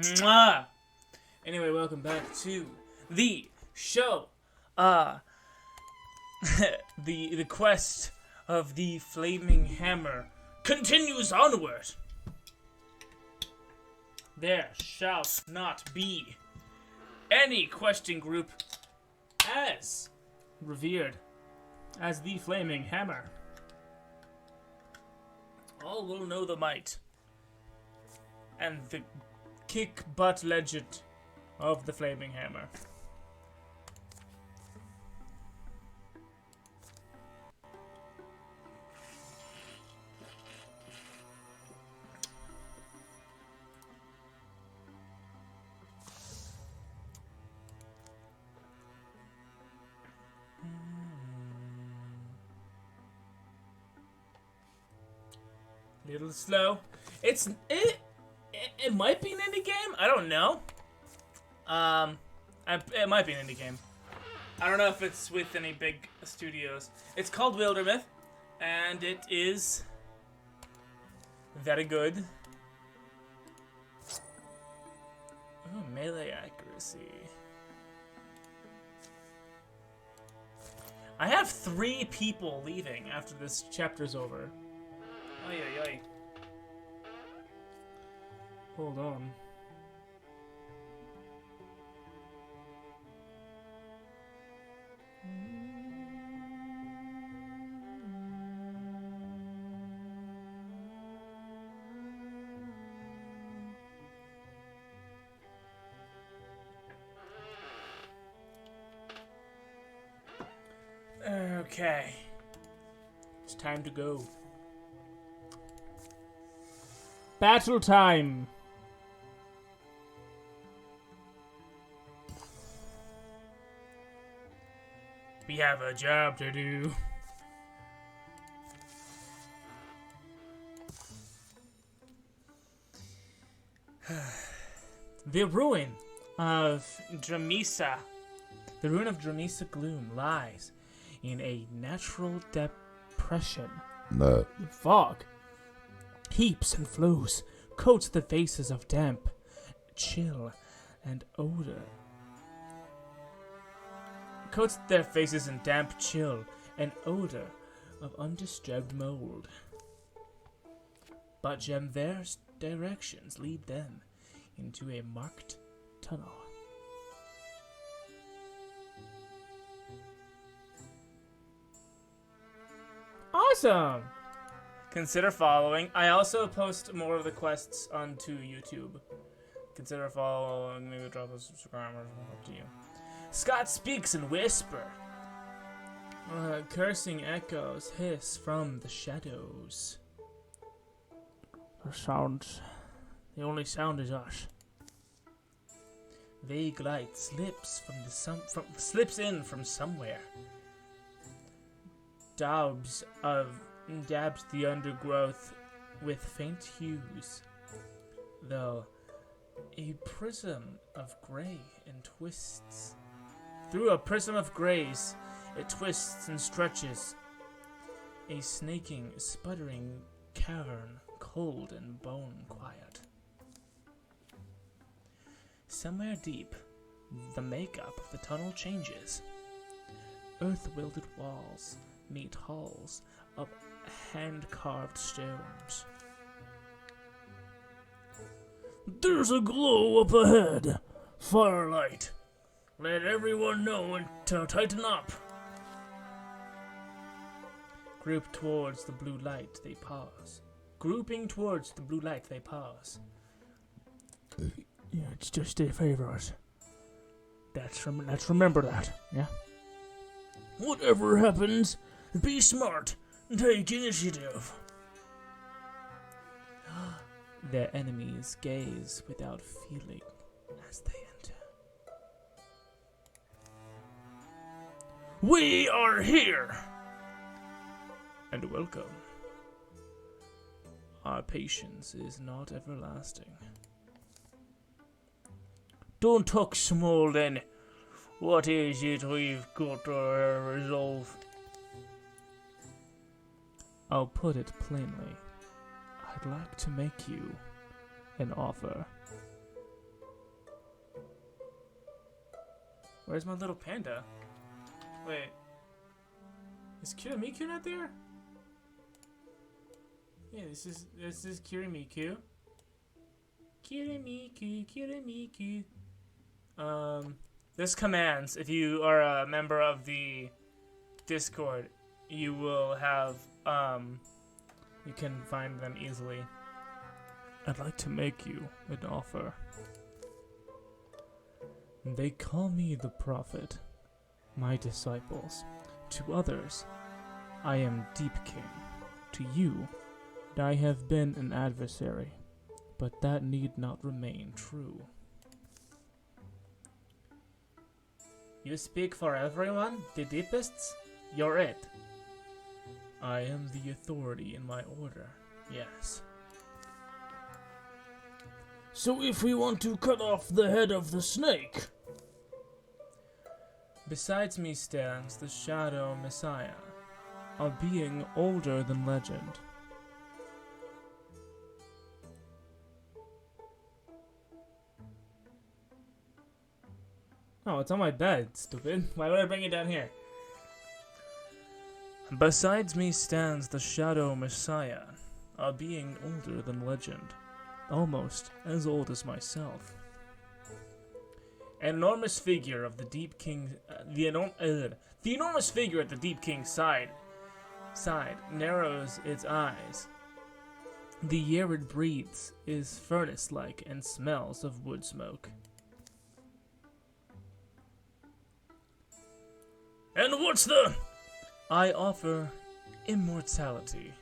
Mwah! Anyway, welcome back to the show. The quest of the flaming hammer continues onward. There shall not be any questing group as revered as the flaming hammer. All will know the might and the kick-butt legend of the flaming hammer. Little slow. It might be an indie game. I don't know. It might be an indie game. I don't know if it's with any big studios. It's called Wildermyth, and it is very good. Oh, melee accuracy. I have 3 people leaving after this chapter's over. Ay, ay, ay. Hold on. Okay. It's time to go. Battle time! We have a job to do. The ruin of Dramisa. The ruin of Dramisa Gloom lies in a natural depression. No. Fog heaps and flows, coats the faces of damp, chill, and odor. Coats their faces in damp, chill, and odor of undisturbed mold. But their directions lead them into a marked tunnel. Awesome! Consider following. I also post more of the quests onto YouTube. Consider following. Maybe drop a subscribe or up to you. Scott speaks in whisper. Cursing echoes hiss from the shadows. The only sound is us. Vague light slips slips in from somewhere. Dabs the undergrowth with faint hues, though a prism of gray and twists. Through a prism of grays, it twists and stretches. A snaking, sputtering cavern, cold and bone quiet. Somewhere deep, the makeup of the tunnel changes. Earth-wielded walls meet halls of hand-carved stones. There's a glow up ahead. Firelight. Let everyone know and to tighten up. Grouping towards the blue light, they pause. Yeah, it's just a favor. Let's remember that, yeah? Whatever happens, be smart and take initiative. Their enemies gaze without feeling as they enter. We are here! And welcome. Our patience is not everlasting. Don't talk small then. What is it we've got to resolve? I'll put it plainly. I'd like to make you an offer. Where's my little panda? Wait. Is Kirimiku not there? Yeah, this is Kirimiku. Kirimiku. There's commands. If you are a member of the Discord, you will have, you can find them easily. I'd like to make you an offer. They call me the Prophet, my disciples. To others, I am Deep King. To you, I have been an adversary, but that need not remain true. You speak for everyone? The Deepists? You're it. I am the authority in my order, yes. So if we want to cut off the head of the snake... Besides me stands the Shadow Messiah, a being older than legend. Oh, it's on my bed, stupid. Why would I bring it down here? Besides me stands the Shadow Messiah, a being older than legend, almost as old as myself. An enormous figure of the Deep King, the enormous figure at the Deep King's side narrows its eyes. The air it breathes is furnace-like and smells of wood smoke. And what's the... I offer immortality.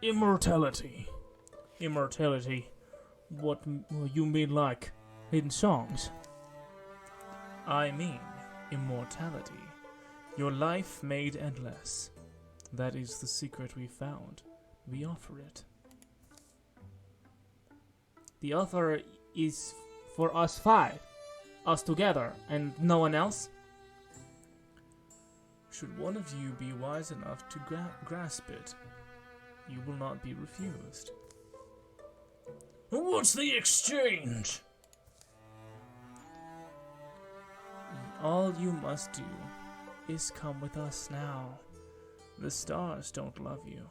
Immortality. Immortality. What you mean, like in songs? I mean immortality. Your life made endless. That is the secret we found. We offer it. The offer is for us 5. Us together, and no one else? Should one of you be wise enough to grasp it, you will not be refused. What's the exchange? All you must do is come with us now. The stars don't love you.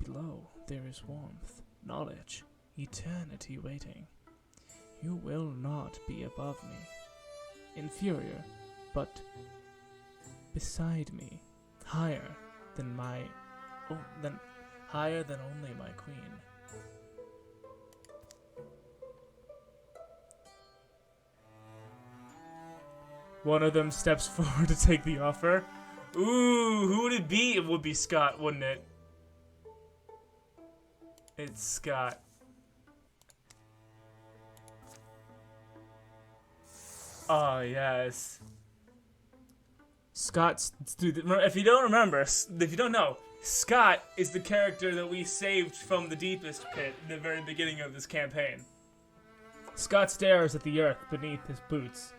Below there is warmth, knowledge, eternity waiting. You will not be above me, inferior, but beside me, higher than only my queen. One of them steps forward to take the offer. Ooh, who would it be? It would be Scott, wouldn't it? It's Scott. Oh, yes. Scott's... Dude, if you don't know, Scott is the character that we saved from the deepest pit in the very beginning of this campaign. Scott stares at the earth beneath his boots.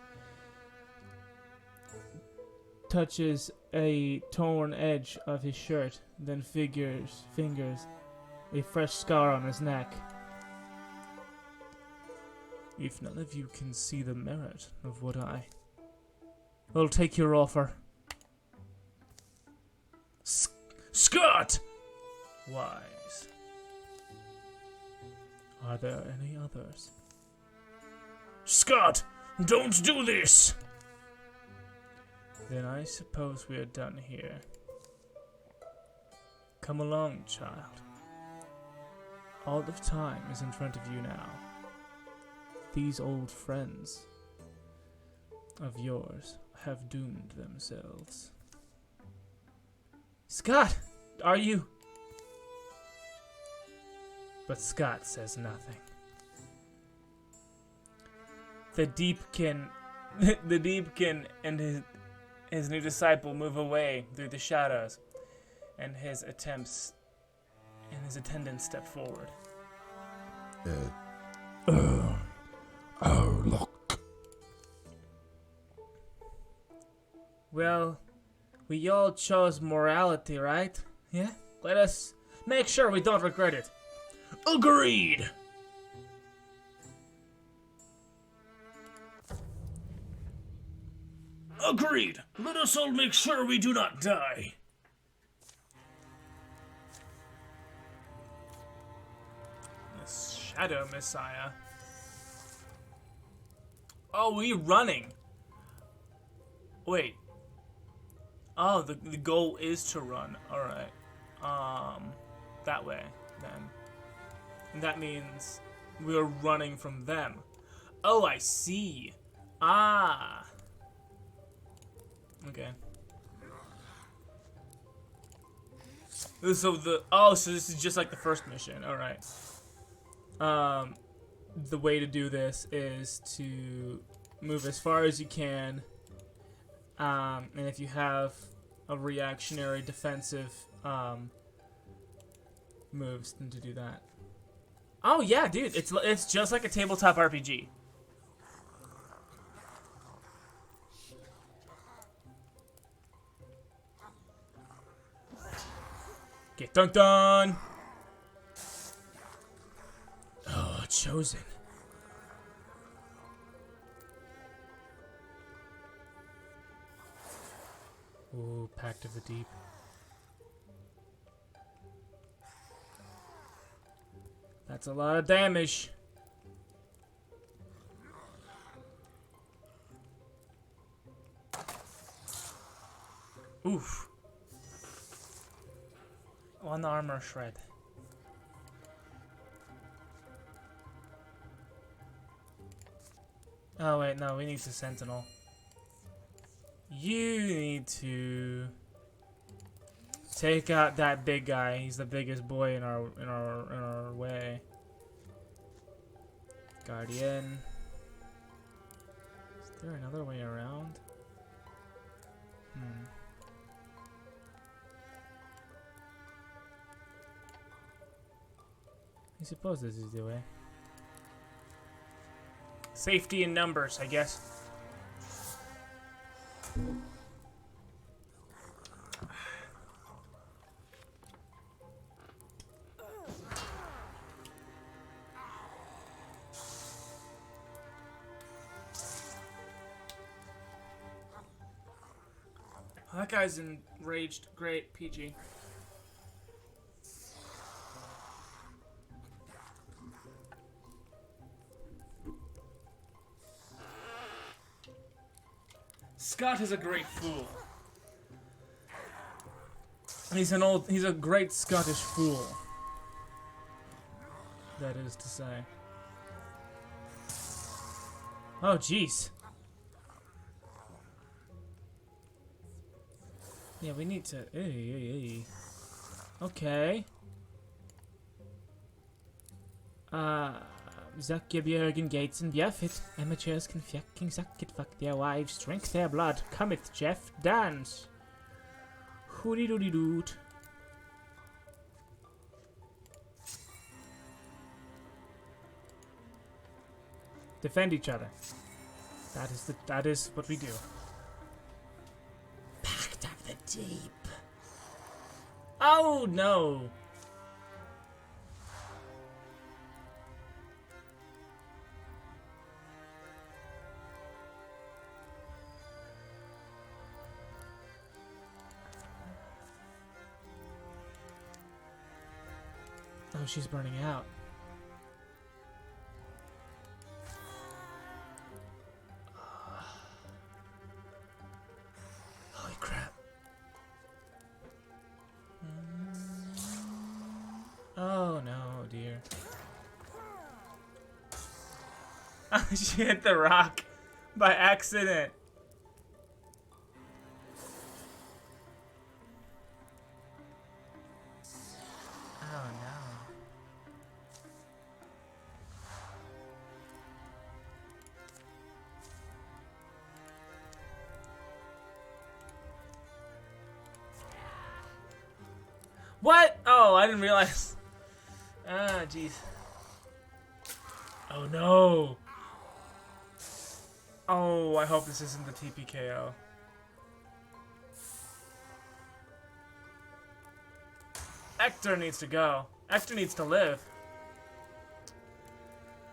Touches a torn edge of his shirt, then fingers a fresh scar on his neck. If none of you can see the merit of what I'll take your offer. Scott! Wise. Are there any others? Scott, don't do this! Then I suppose we are done here. Come along, child. All of time is in front of you now. These old friends of yours have doomed themselves. Scott, are you? But Scott says nothing. The Deepkin and his new disciple move away through the shadows, and his attendants step forward. Oh, look. Well, we all chose morality, right? Yeah? Let us make sure we don't regret it. Agreed! Agreed. Let us all make sure we do not die. The Shadow Messiah. Oh, we're running. Wait. Oh, the goal is to run. Alright. That way, then. And that means we're running from them. Oh, I see. Ah. Okay. So this is just like the first mission. Alright. The way to do this is to move as far as you can. And if you have a reactionary defensive moves, then to do that. Oh yeah, dude, it's just like a tabletop RPG. Get dun dun. Oh, chosen. Ooh, Pact of the Deep. That's a lot of damage. Oof. One armor shred. Oh wait, no, we need the sentinel. You need to take out that big guy. He's the biggest boy in our way. Guardian. Is there another way around? I suppose this is the way. Safety in numbers, I guess. Oh, that guy's enraged. Great, PG. Scott is a great fool. He's a great Scottish fool. That is to say. Oh, jeez. Yeah, we need to. Okay. Suck your Björgen Gates and Bjerfit. Amateurs can fucking suck it, fuck their wives, drink their blood. Cometh Jeff, dance. Hoody doody doot. Defend each other. That is what we do. Pact of the Deep. Oh no. Oh, she's burning out. Holy crap. Oh no, dear. She hit the rock by accident. What? Oh, I didn't realize. Ah, jeez. Oh, no. Oh, I hope this isn't the TPKO. Hector needs to go. Hector needs to live.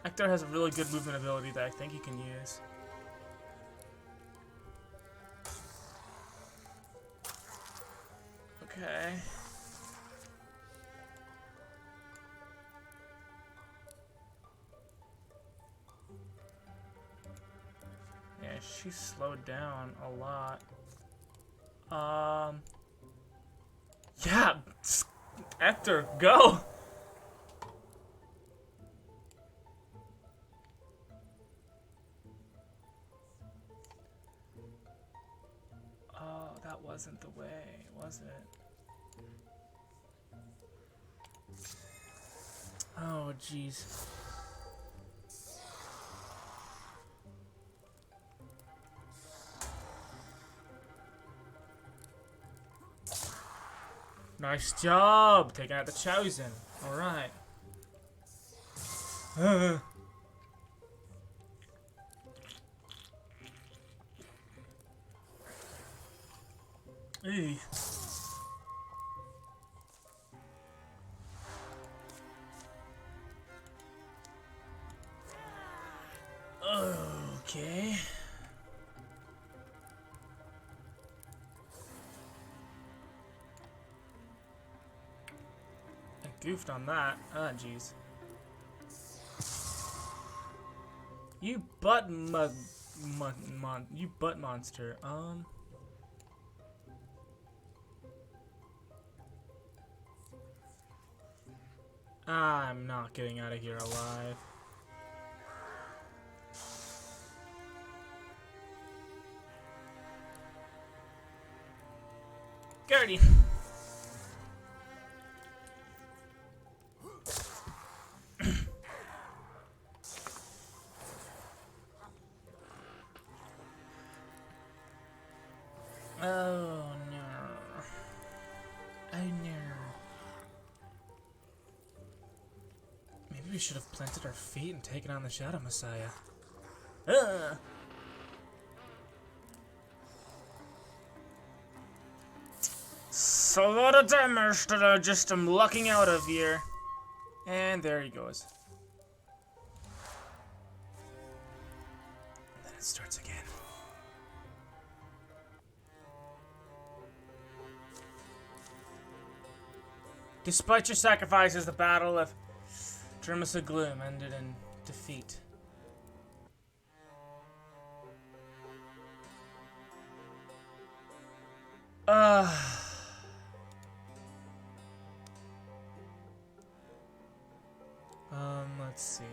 Hector has a really good movement ability that I think he can use. Okay. Yeah, she slowed down a lot. Yeah, Hector, go! Oh, that wasn't the way, was it? Oh, jeez. Nice job! Taking out the Chosen. Alright. Hey. Okay. I goofed on that. Ah, jeez. You butt you butt monster. I'm not getting out of here alive. Guardian. Oh no. Oh no. Maybe we should have planted our feet and taken on the Shadow Messiah. So a lot of damage that I just am lucking out of here. And there he goes. And then it starts again. Despite your sacrifices, the battle of Dermisa Gloom ended in defeat. Let's see.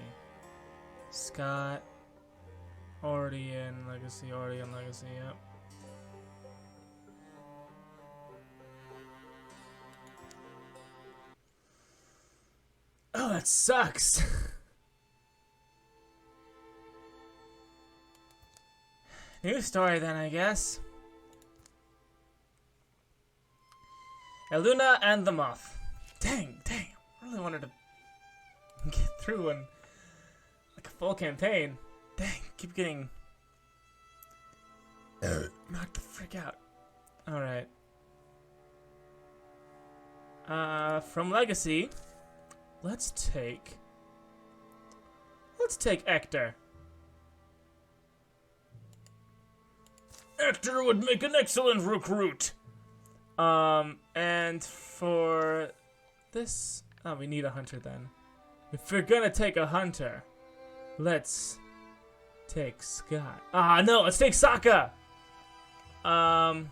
Scott, already in Legacy, yep. Oh, that sucks. New story then, I guess. Eluna and the Moth. Dang. I really wanted to get through like a full campaign. Dang, keep getting knocked the frick out. Alright. From Legacy, let's take Hector. Hector would make an excellent recruit. And for this, oh, we need a hunter then. If we're gonna take a hunter, let's take Scott. Ah, no, let's take Sokka. Long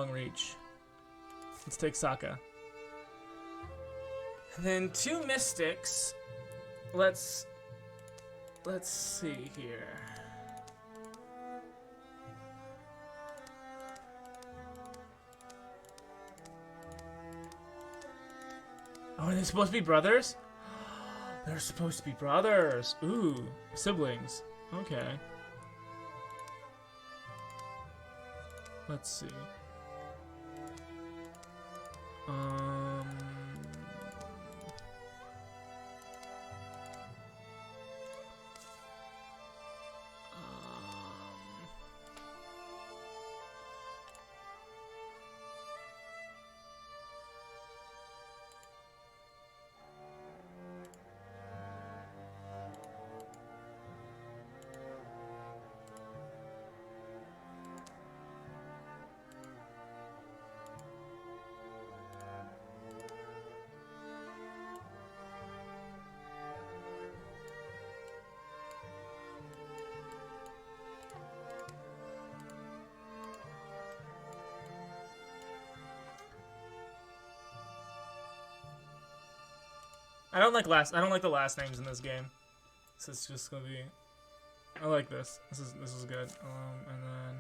reach. Let's take Sokka. And then 2 mystics. Let's see here. Oh, are they supposed to be brothers? They're supposed to be brothers. Ooh, siblings. Okay. Let's see. I don't like the last names in this game. So it's just gonna be. I like this. This is good. And then.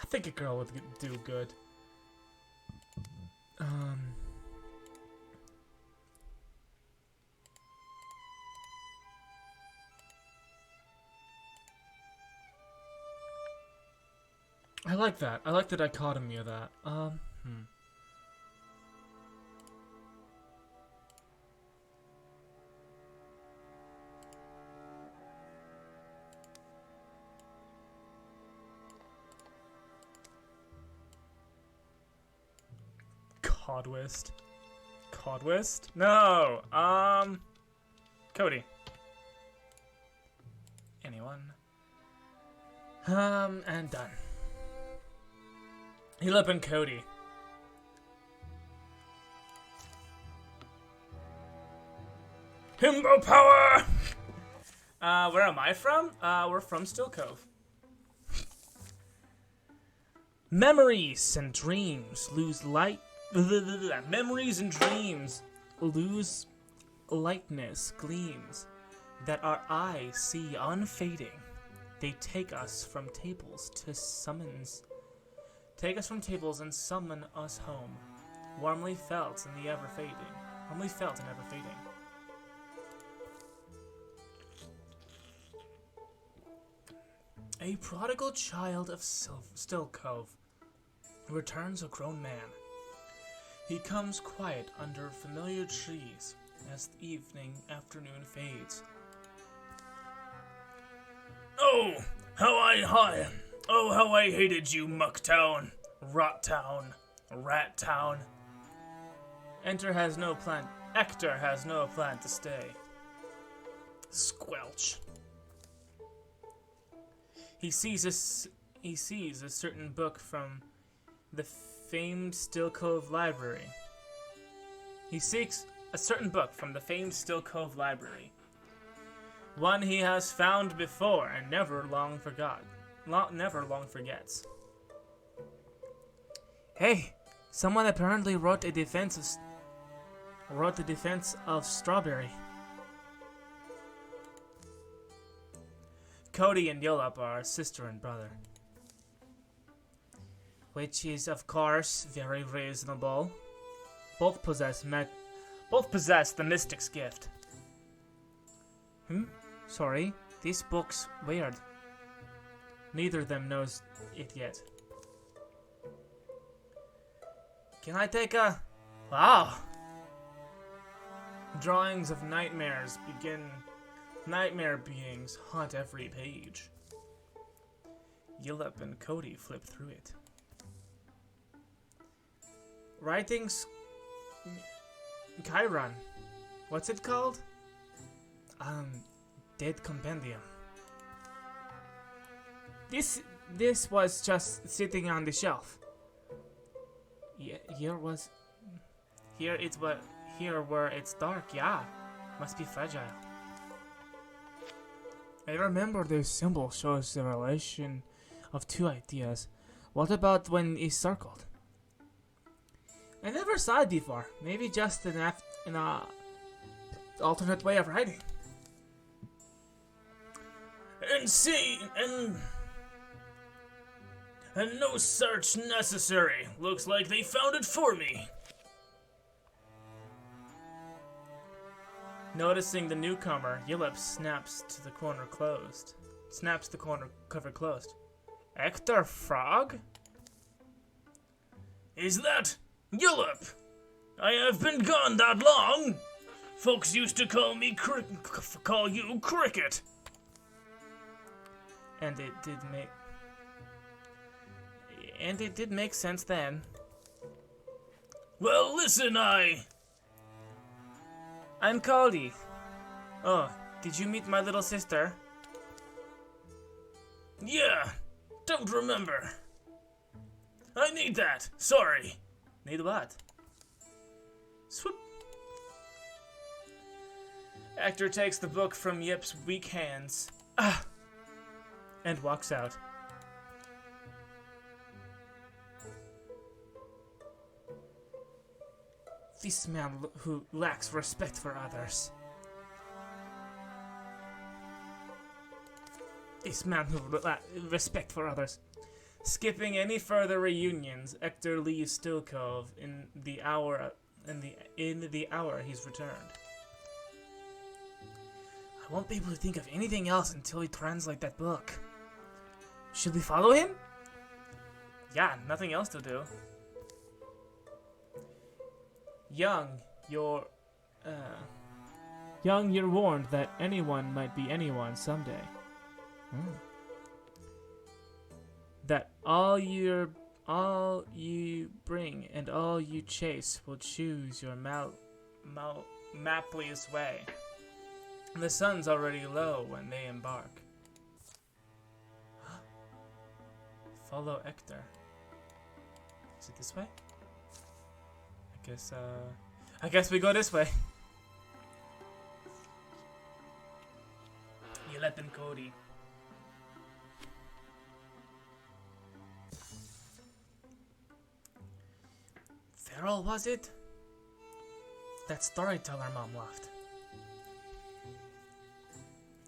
I think a girl would do good. I like that. I like the dichotomy of that. Codwist. Codwist? No! Cody. Anyone? And done. Yulip and Cody. Himbo power! Where am I from? We're from Still Cove. Memories and dreams lose light. Memories and dreams lose lightness, gleams that our eyes see unfading. They take us from tables to summons. Take us from tables and summon us home. Warmly felt in the ever fading. Warmly felt and ever fading. A prodigal child of Still Cove returns a grown man. He comes quiet under familiar trees as the afternoon fades. Oh, how I hated you, Mucktown, Rot-town, Rat-town. Ector has no plan to stay. Squelch. He sees a certain book from the famed Still Cove Library. He seeks a certain book from the famed Still Cove Library. One he has found before and never long forgets. Hey, someone apparently wrote the defense of Strawberry. Cody and Yulip are sister and brother, which is of course very reasonable. Both possess the mystic's gift. Sorry, this book's weird. Neither of them knows it yet. Can I take a... Wow! Drawings of nightmares begin. Nightmare beings haunt every page. Yulip and Cody flip through it. Writings... Chiron. What's it called? Dead Compendium. This was just sitting on the shelf. Here where it's dark, yeah. Must be fragile. I remember this symbol shows the relation of two ideas. What about when it's circled? I never saw it before. Maybe just an alternate way of writing. And no search necessary. Looks like they found it for me. Noticing the newcomer, Yulip snaps the corner cover closed. Ector Frog? Is that Yulip? I have been gone that long. Folks used to call you Cricket. And it did make sense then. Well, listen, I'm Cody. Oh, did you meet my little sister? Yeah, don't remember. I need that, sorry. Need what? Swoop. Ector takes the book from Yip's weak hands. And walks out. This man who lacks respect for others. This man who lacks respect for others. Skipping any further reunions, Hector leaves Stillcove in the hour he's returned. I won't be able to think of anything else until we translate that book. Should we follow him? Yeah, nothing else to do. Young, you're warned that anyone might be anyone someday. That all you bring and all you chase will choose your mapliest way. The sun's already low when they embark. Follow Hector. Is it this way? I guess we go this way. You let them, Cody. Feral, was it? That storyteller Mom left.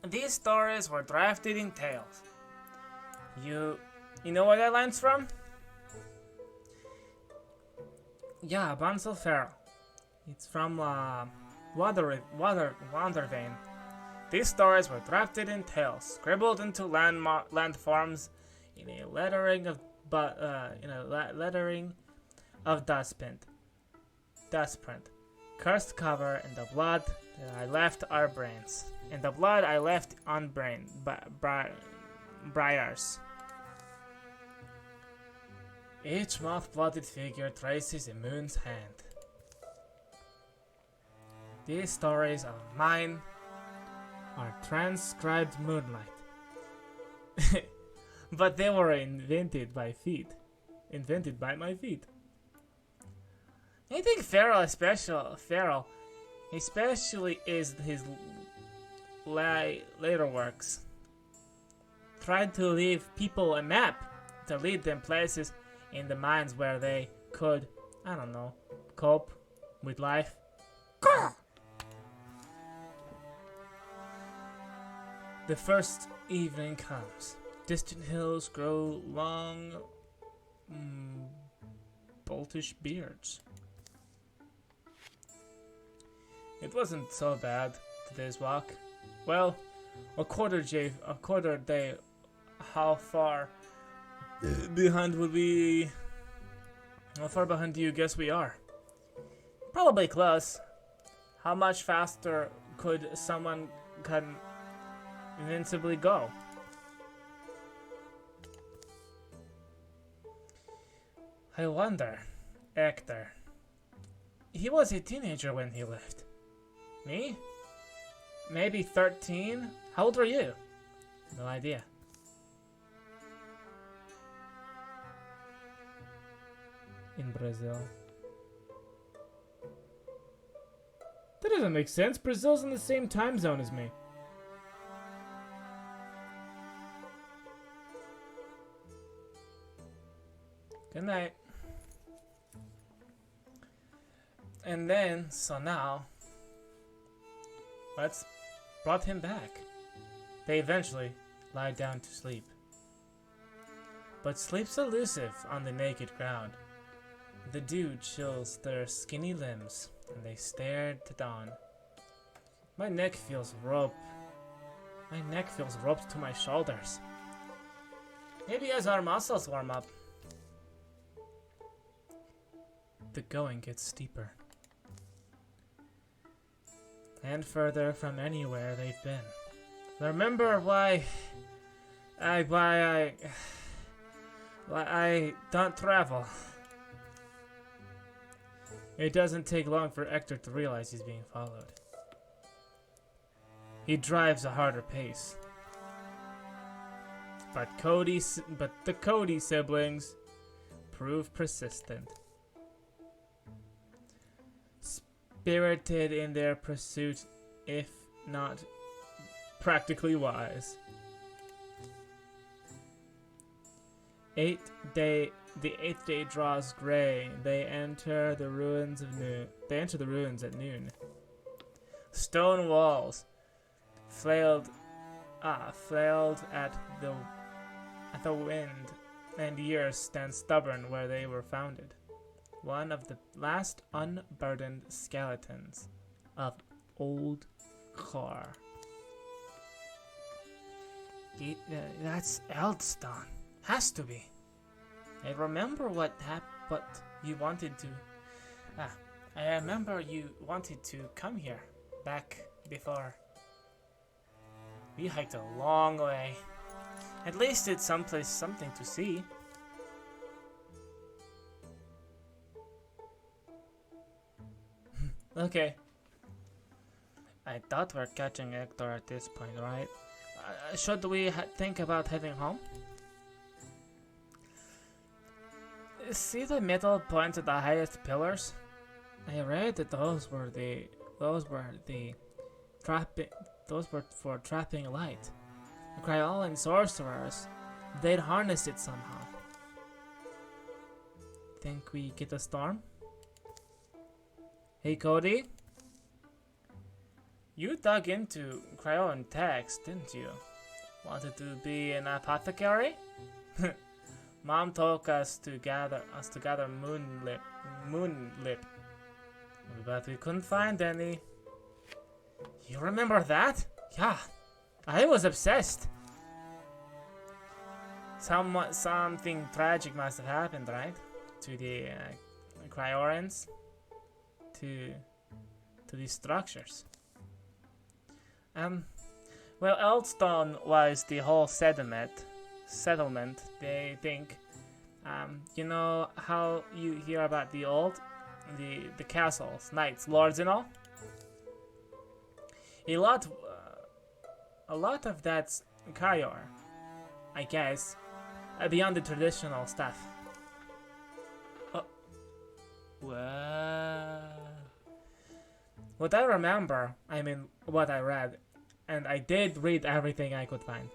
These stories were drafted in tales. You know where that line's from? Yeah, Bansal Feral. It's from Wandervane. These stories were drafted in tales, scribbled into landforms in a lettering of dustprint. Cursed cover in the blood that I left our brains. In the blood I left on briars. Each moth-blooded figure traces a moon's hand. These stories of mine are transcribed moonlight. But they were invented by my feet. I think Feral especially is his later works. Tried to leave people a map to lead them places in the mines where they could, I don't know, cope with life. The first evening comes. Distant hills grow long, boltish beards. It wasn't so bad, today's walk. Well, a quarter day. How far behind do you guess we are? Probably close. How much faster could someone invincibly go? I wonder, Hector. He was a teenager when he left. Me? Maybe 13? How old were you? No idea. In Brazil. That doesn't make sense. Brazil's in the same time zone as me. Good night. And then, so now, let's brought him back. They eventually lie down to sleep. But sleep's elusive on the naked ground. The dew chills their skinny limbs, and they stare to dawn. My neck feels roped to my shoulders. Maybe as our muscles warm up. The going gets steeper. And further from anywhere they've been. Remember why I don't travel. It doesn't take long for Hector to realize he's being followed. He drives a harder pace. But the Cody siblings prove persistent. Spirited in their pursuit, if not practically wise. 8-day The 8th day draws gray. They enter the ruins of noon. They enter the ruins at noon. Stone walls, flailed at the wind, and years stand stubborn where they were founded. One of the last unburdened skeletons of old Khor. That's Eldstone. Has to be. I remember what you wanted to. I remember you wanted to come here back before. We hiked a long way. At least it's something to see. Okay. I thought we're catching Hector at this point, right? Should we think about heading home? See the middle point of the highest pillars? I read that those were for trapping light. The Kryolan sorcerers, they'd harness it somehow. Think we get a storm? Hey Cody? You dug into Kryolan text, didn't you? Wanted to be an apothecary? Mom told us to gather moonlip, but we couldn't find any. You remember that? Yeah, I was obsessed. Something tragic must have happened, right? To the Cryorans, to these structures. Well, Eldstone was the whole settlement. They think. You know how you hear about the castles, knights, lords, and all. A lot of that's Kryor, I guess, beyond the traditional stuff. What I remember, what I read, and I did read everything I could find.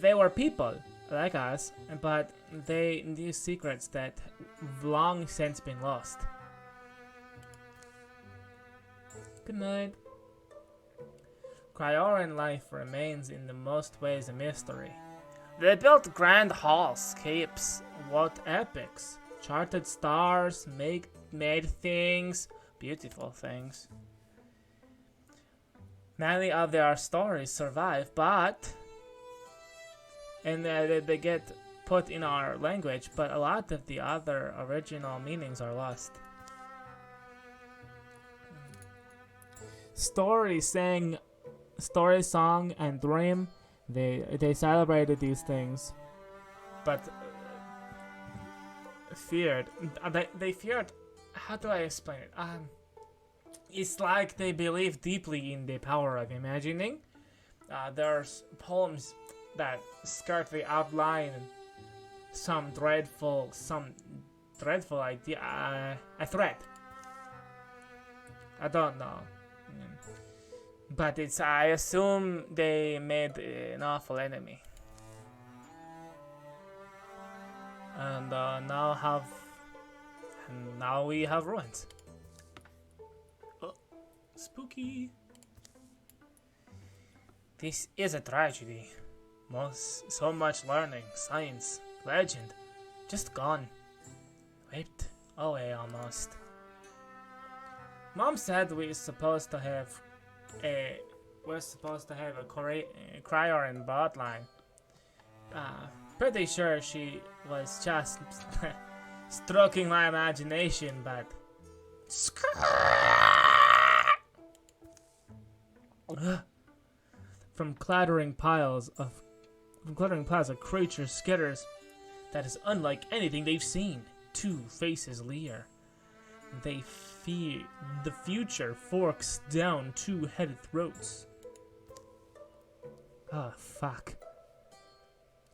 They were people like us, but they knew secrets that have long since been lost. Good night. Kryoran life remains in the most ways a mystery. They built grand halls, capes, what epics, charted stars, made things, beautiful things. Many of their stories survive, and they get put in our language, but a lot of the other original meanings are lost. Story, song, and dream, they celebrated these things, but feared. They feared. How do I explain it? It's like they believe deeply in the power of imagining. There's poems that scarcely outline some dreadful idea, a threat. I don't know, but I assume they made an awful enemy, and now we have ruins. Oh, spooky! This is a tragedy. So much learning, science, legend, just gone. Wiped away almost. Mom said we're supposed to have a Kryoran bloodline. Pretty sure she was just stroking my imagination, but from clattering piles of creature skitters that is unlike anything they've seen. Two faces leer. They fear the future forks down two-headed throats. Fuck.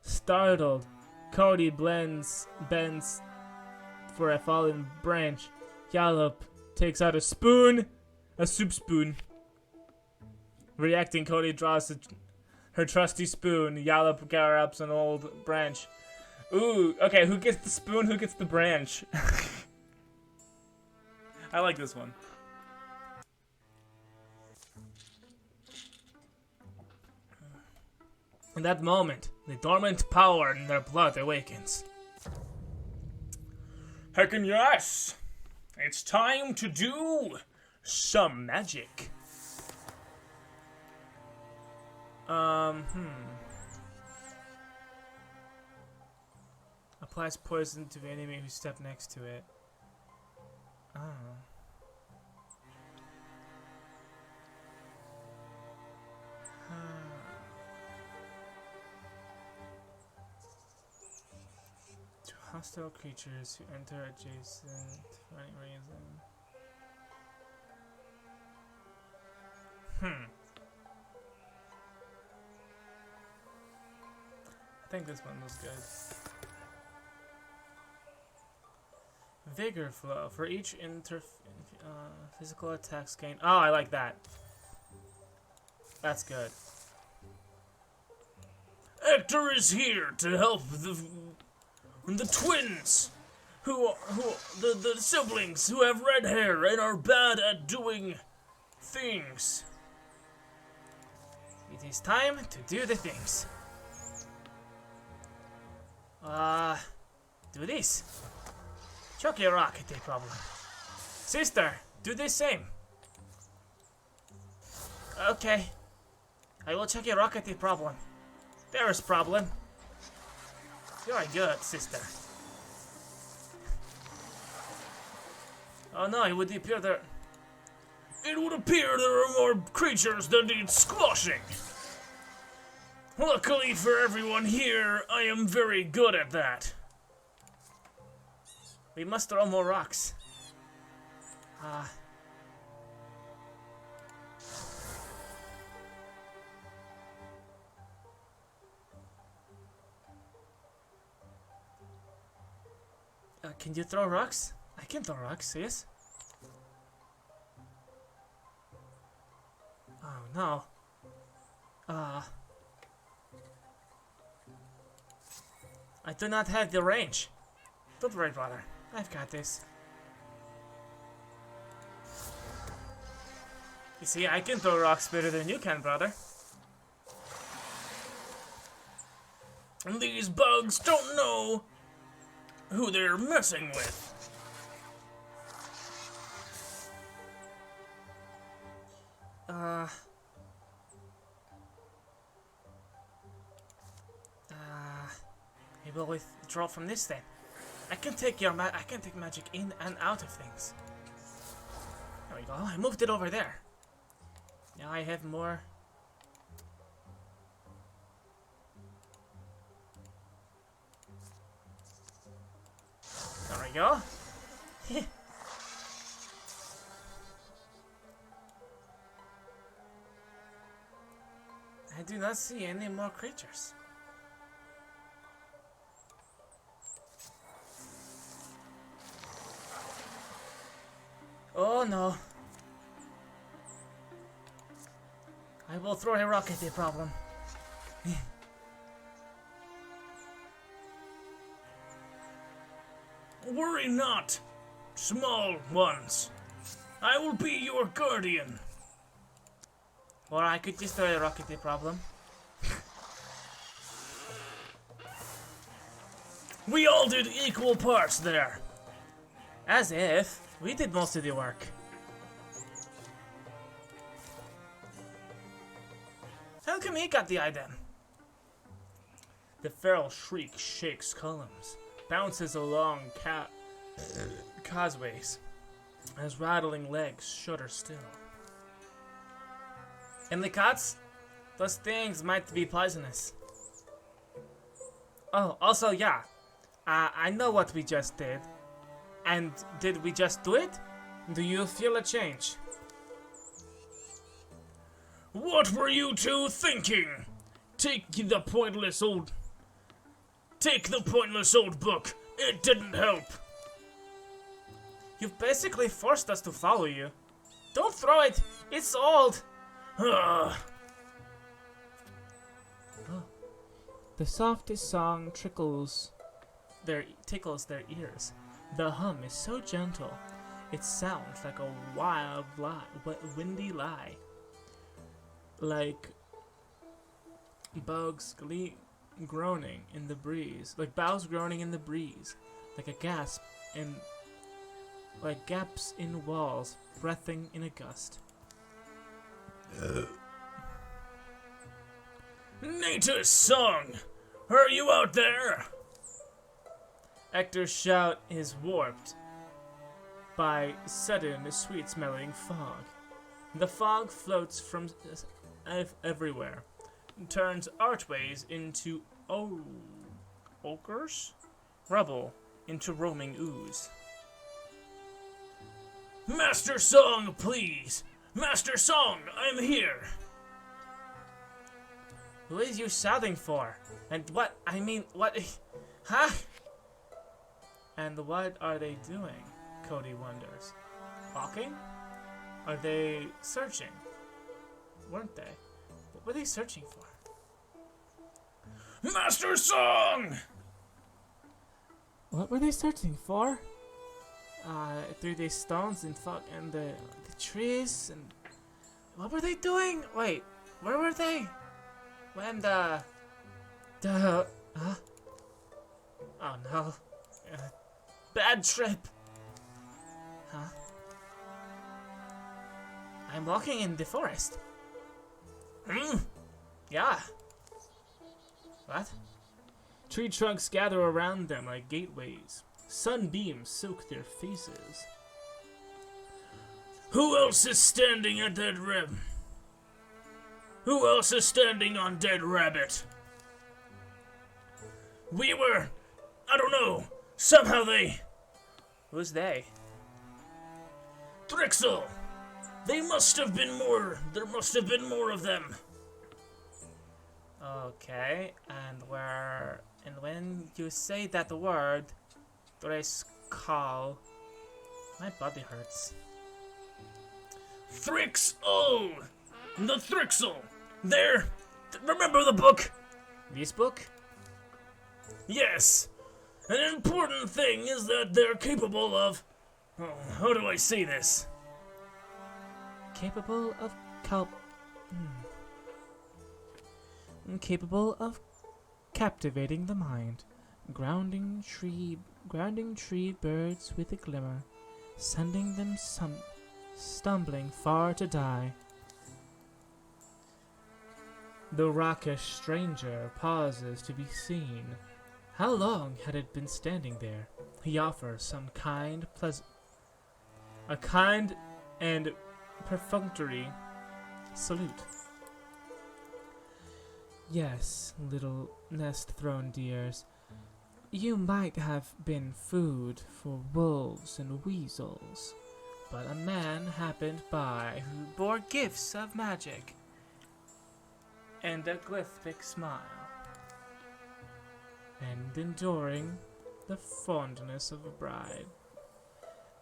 Startled, Cody bends for a fallen branch. Yallop takes out a soup spoon. Reacting, Cody draws her trusty spoon. Yallop grabs an old branch Ooh, okay, who gets the spoon, who gets the branch? I like this one. In that moment, the dormant power in their blood awakens. Heckin' yes! It's time to do some magic. Applies poison to the enemy who step next to it. Oh. To hostile creatures who enter adjacent for any reason. I think this one was good. Vigor flow. For each physical attacks gain. Oh, I like that. That's good. Hector is here to help the twins, the siblings who have red hair and are bad at doing things. It is time to do the things. Do this. Chuck your rocket, no problem. Sister, do the same. Okay. I will check your rocket, no problem. There is problem. Very good, sister. Oh no, it would appear there... It would appear there are more creatures that need squashing. Luckily for everyone here, I am very good at that. We must throw more rocks. Can you throw rocks? I can throw rocks, yes? Oh no. I do not have the range. Don't worry, brother. I've got this. You see, I can throw rocks better than you can, brother. And these bugs don't know who they're messing with. Maybe we'll withdraw from this then. I can take magic in and out of things. There we go. I moved it over there. Now I have more. There we go. I do not see any more creatures. Oh no. I will throw a rock at the problem. Worry not, small ones. I will be your guardian. Or I could just throw a rock at the problem. We all did equal parts there. As if we did most of the work. How come he got the item? The feral shriek shakes columns, bounces along causeways, as rattling legs shudder still. And the cats? Those things might be poisonous. Oh, also, yeah. I know what we just did. And did we just do it? Do you feel a change? What were you two thinking? Take the pointless old book. It didn't help. You've basically forced us to follow you. Don't throw it. It's old. Oh. The softest song trickles tickles their ears. The hum is so gentle, it sounds like a wild windy lie. Like bugs groaning in the breeze. Like boughs groaning in the breeze. Like a gasp in... Like gaps in walls, breathing in a gust. Nature's song! Are you out there? Hector's shout is warped by sudden sweet-smelling fog. The fog floats from everywhere, turns archways into ochres, rubble into roaming ooze. Master Song, please! Master Song, I'm here! Who is you shouting for? And what? I mean, what? Huh? And what are they doing? Cody wonders. Walking? Are they searching? Weren't they? What were they searching for? Master Song! What were they searching for? Through the stones and the trees and... What were they doing? Wait, where were they? When oh no. Bad trip. Huh? I'm walking in the forest. Yeah. What? Tree trunks gather around them like gateways. Sunbeams soak their faces. Who else is standing at that rib? Who else is standing on Dead Rabbit? We were... I don't know. Somehow they... Who's they? Thrixel! They must have been more... There must have been more of them. Okay, and where... And when you say that word... Thrixel... My body hurts. Thrixel! The Thrixel! There! Remember the book? This book? Yes! An important thing is that they're capable of... Oh, how do I say this? Capable of capable of captivating the mind. Grounding tree birds with a glimmer, sending them stumbling far to die. The rockish stranger pauses to be seen. How long had it been standing there? He offers a kind and perfunctory salute. Yes, little nest-thrown dears, you might have been food for wolves and weasels, but a man happened by who bore gifts of magic and a glyphic smile, and enduring the fondness of a bride,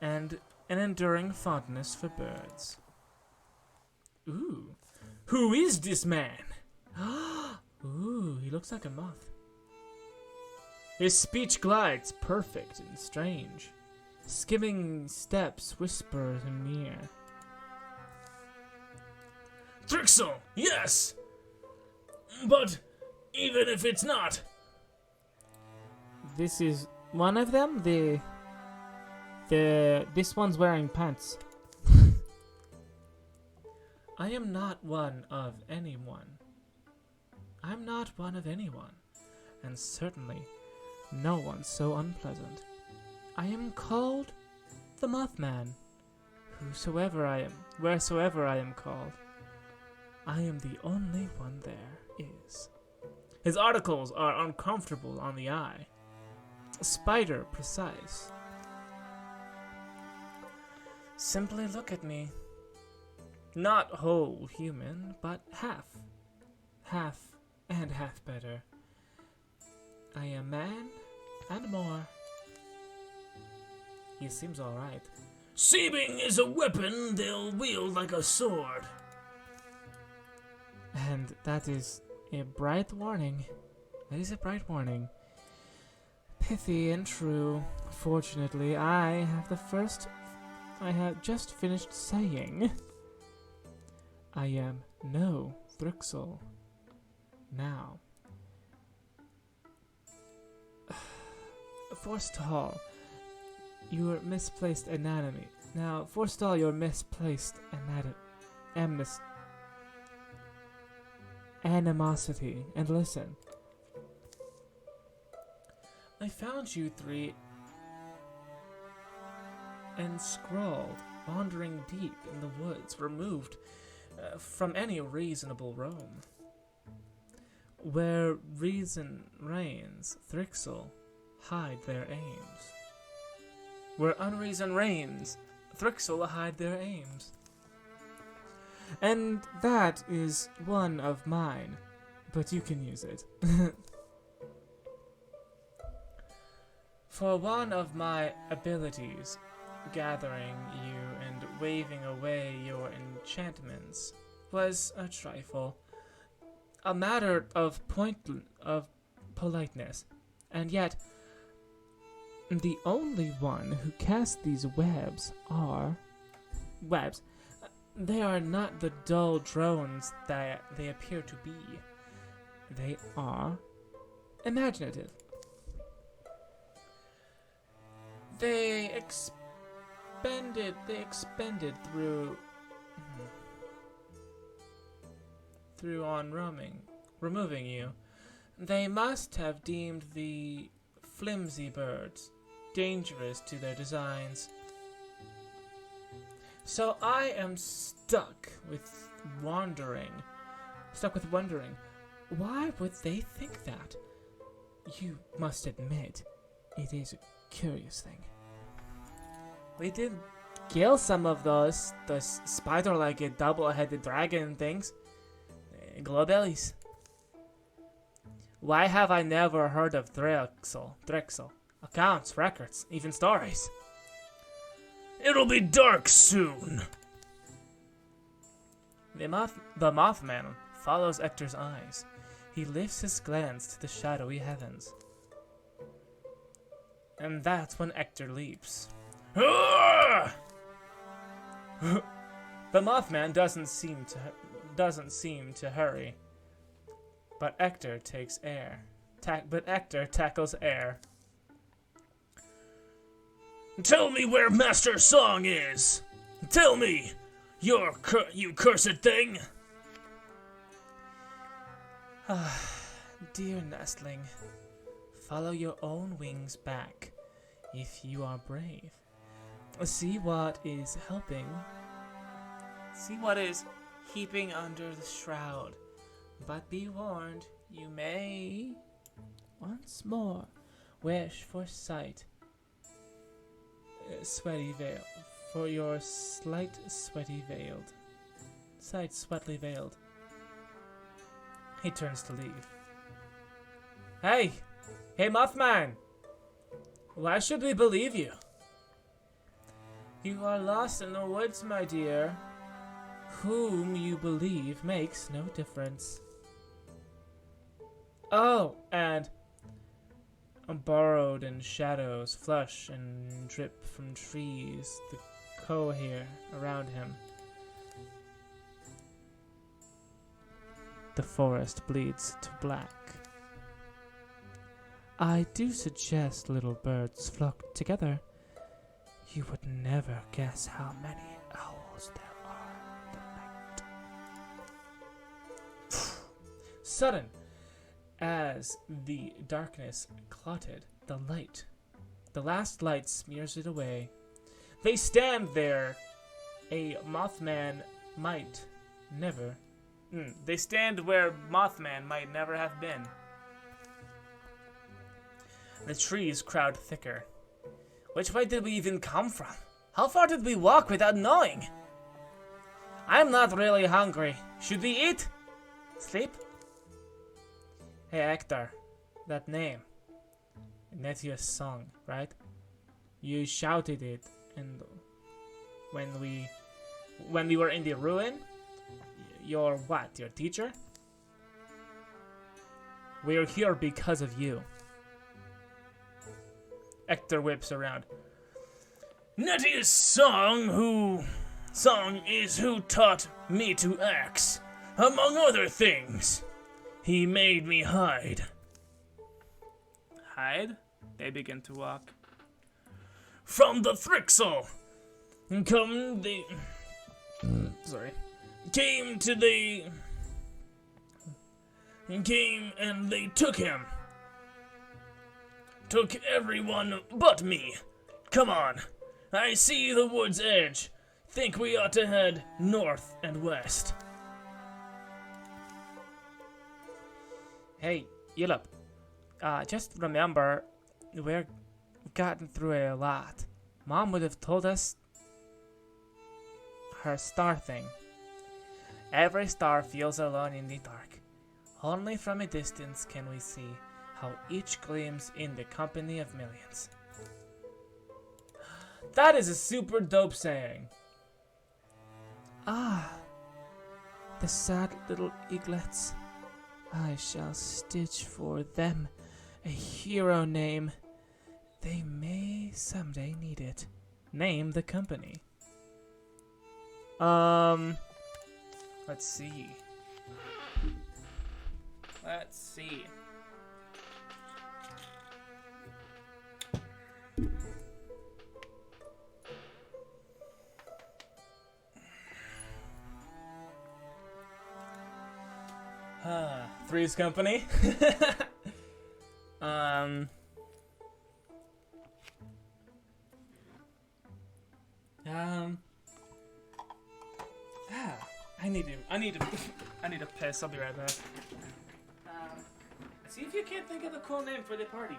and an enduring fondness for birds. Ooh, who is this man? Ooh, he looks like a moth. His speech glides perfect and strange. Skimming steps whisper him near. Thrixel, yes! But even if it's not... This is one of them? This one's wearing pants. I am not one of anyone. I'm not one of anyone, and certainly no one so unpleasant. I am called the Mothman. Whosoever I am, wheresoever I am called, I am the only one there is. His articles are uncomfortable on the eye, spider precise. Simply look at me. Not whole human, but half and half better. I am man and more. He seems alright. Seeming is a weapon they'll wield like a sword. And that is a bright warning. That is a bright warning. Pithy and true. Fortunately, I have just finished saying. I am no Thrixel. Now. Forestall your misplaced anatomy. Now, forestall your misplaced animosity and listen. I found you three enscrawled, wandering deep in the woods, removed from any reasonable roam. Where reason reigns, Thrixel hide their aims. Where unreason reigns, Thrixel hide their aims. And that is one of mine, but you can use it. For one of my abilities, gathering you and waving away your enchantments, was a trifle. A matter of politeness, and yet the only one who cast these webs are webs. They are not the dull drones that they appear to be. They are imaginative. They expended through on removing you. They must have deemed the flimsy birds dangerous to their designs. So I am stuck with wondering, why would they think that? You must admit, it is a curious thing. We did kill some of those spider-legged, double-headed dragon things. Glowbellies. Why have I never heard of Thrixel? Accounts, records, even stories. It'll be dark soon. The Mothman follows Ector's eyes. He lifts his glance to the shadowy heavens. And that's when Ector leaps. The Mothman doesn't seem to hurry. But Ector takes air. Ector tackles air. Tell me where Master Song is! Tell me! You cursed thing! Dear nestling, follow your own wings back, if you are brave. See what is heaping under the shroud. But be warned, you may once more wish for sweaty veil, for your sweatly veiled. He turns to leave. Hey, Mothman! Why should we believe you? You are lost in the woods, my dear. Whom you believe makes no difference. Oh, and burrowed in shadows, flush and drip from trees, the cohere around him. The forest bleeds to black. I do suggest little birds flock together. You would never guess how many owls there are in the night. Sudden, as the darkness clotted, the last light smears it away. They stand there, a Mothman might never. They stand where Mothman might never have been. The trees crowd thicker. Which way did we even come from? How far did we walk without knowing? I'm not really hungry. Should we eat? Sleep? Hey, Ector. That name. Netia's song, right? You shouted it, and when we were in the ruin? Your what? Your teacher? We're here because of you. Hector whips around. Nettiest song is who taught me to axe, among other things. He made me hide. Hide? They begin to walk. From the Thrixel. Came and they took him. Took everyone but me. Come on. I see the wood's edge. Think we ought to head north and west. Hey, Yulip. Just remember, we're gotten through a lot. Mom would have told us her star thing. Every star feels alone in the dark. Only from a distance can we see how each gleams in the company of millions. That is a super dope saying. Ah, the sad little eaglets. I shall stitch for them a hero name. They may someday need it. Name the company. Let's see. Three's Company. I need to piss. I'll be right back. See if you can't think of a cool name for the party.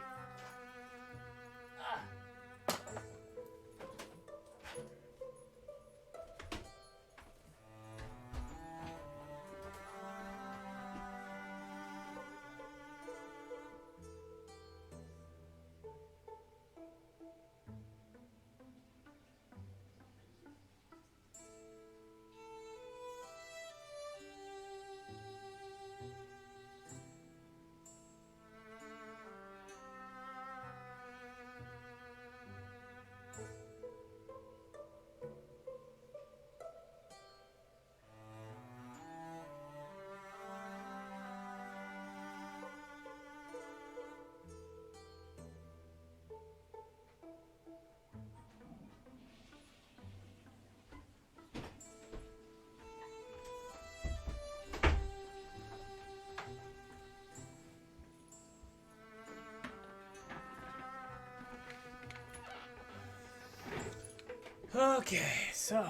Okay, so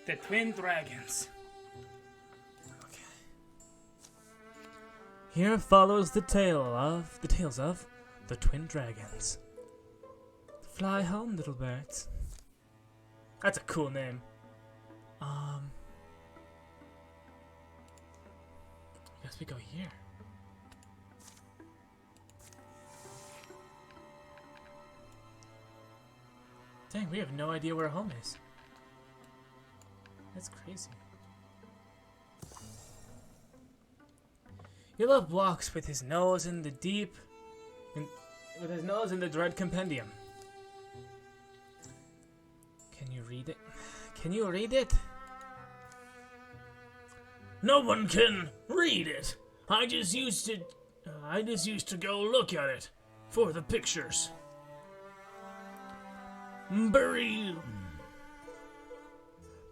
the Twin Dragons. Okay. Here follows the tales of the Twin Dragons. Fly home, little birds. That's a cool name. I guess we go here. Dang, we have no idea where home is. That's crazy. Yulip walks with his nose in the dread compendium. Can you read it? Can you read it? No one can read it. I just used to go look at it for the pictures.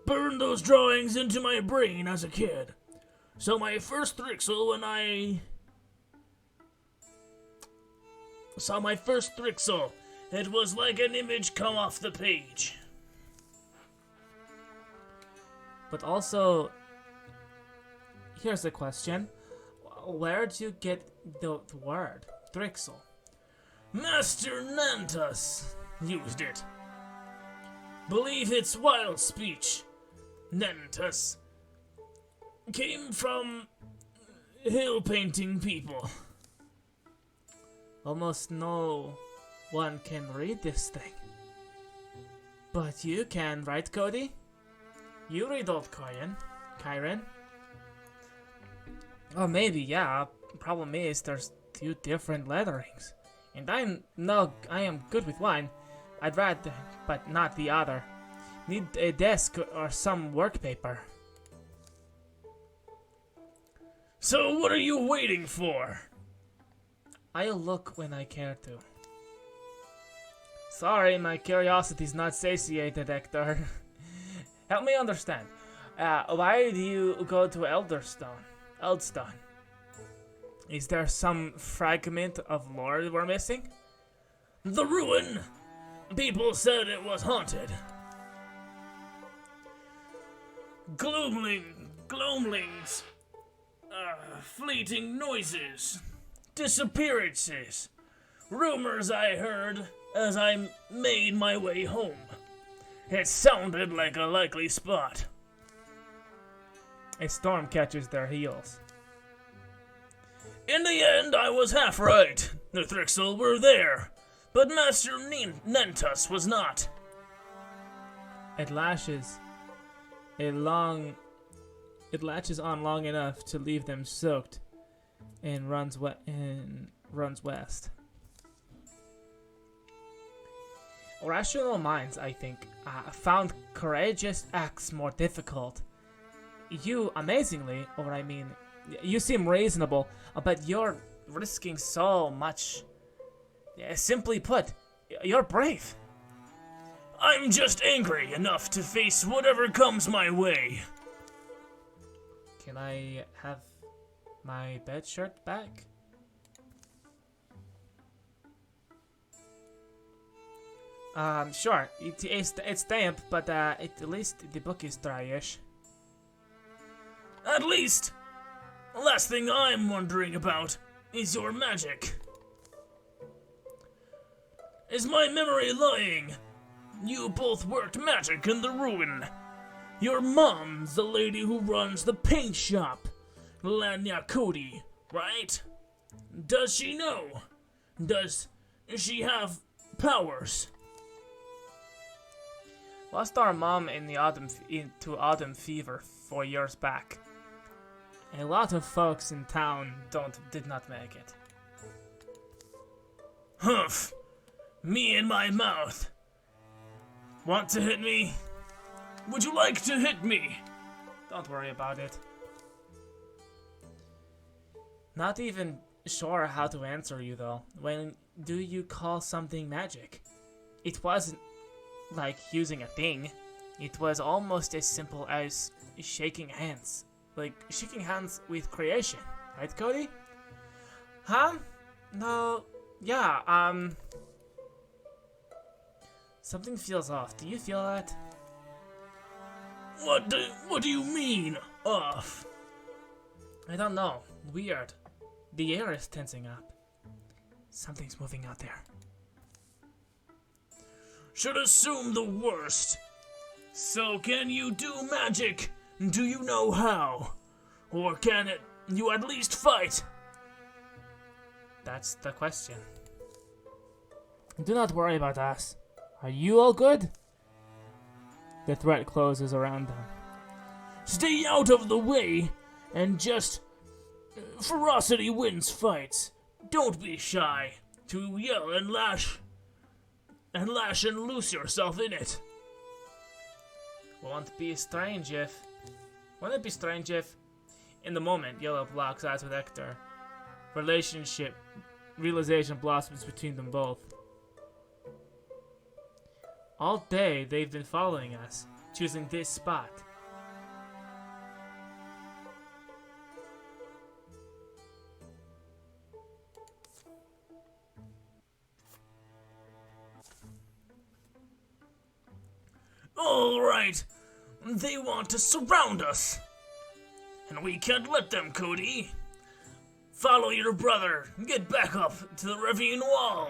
Burn those drawings into my brain as a kid. So my first Thrixel when I saw my first Thrixel, it was like an image come off the page. But also, here's a question. Where'd you get the word Thrixel? Master Nantus used it. Believe it's wild speech. Nantus came from hill painting people. Almost no one can read this thing. But you can, right, Cody? You read Old Kyren. Oh, maybe, yeah. Problem is, there's 2 different letterings. And I am good with one. I'd rather, but not the other. Need a desk or some work paper. So what are you waiting for? I'll look when I care to. Sorry, my curiosity's not satiated, Hector. Help me understand. Why do you go to Eldstone? Is there some fragment of lore we're missing? The ruin. People said it was haunted. Gloamlings. Fleeting noises. Disappearances. Rumors I heard as I made my way home. It sounded like a likely spot. A storm catches their heels. In the end, I was half right. The Thrixel were there, but Master Nentus was not. It latches on long enough to leave them soaked, and runs west. Rational minds, I think, found courageous acts more difficult. You, amazingly, you seem reasonable, but you're risking so much. Simply put, you're brave. I'm just angry enough to face whatever comes my way. Can I have my bed shirt back? Sure. It's damp, but at least the book is dryish. At least. The last thing I'm wondering about is your magic. Is my memory lying? You both worked magic in the ruin. Your mom's the lady who runs the paint shop, Lanya Cody, right? Does she know? Does she have powers? Lost our mom in the autumn fever 4 years back. A lot of folks in town did not make it. Humph! Me in my mouth. Want to hit me? Would you like to hit me? Don't worry about it. Not even sure how to answer you though. When do you call something magic? It wasn't like using a thing. It was almost as simple as shaking hands. Like shaking hands with creation. Right, Cody? Huh? No. Yeah, something feels off. Do you feel that? What do you mean, off? I don't know. Weird. The air is tensing up. Something's moving out there. Should assume the worst. So can you do magic? Do you know how? Or can you at least fight? That's the question. Do not worry about us. Are you all good? The threat closes around them. Stay out of the way and just ferocity wins fights. Don't be shy to yell and lash and lose yourself in it. Wouldn't it be strange if in the moment Yellow blocks eyes with Hector. Realization blossoms between them both. All day they've been following us, choosing this spot. All right, they want to surround us, and we can't let them, Cody. Follow your brother. Get back up to the ravine wall.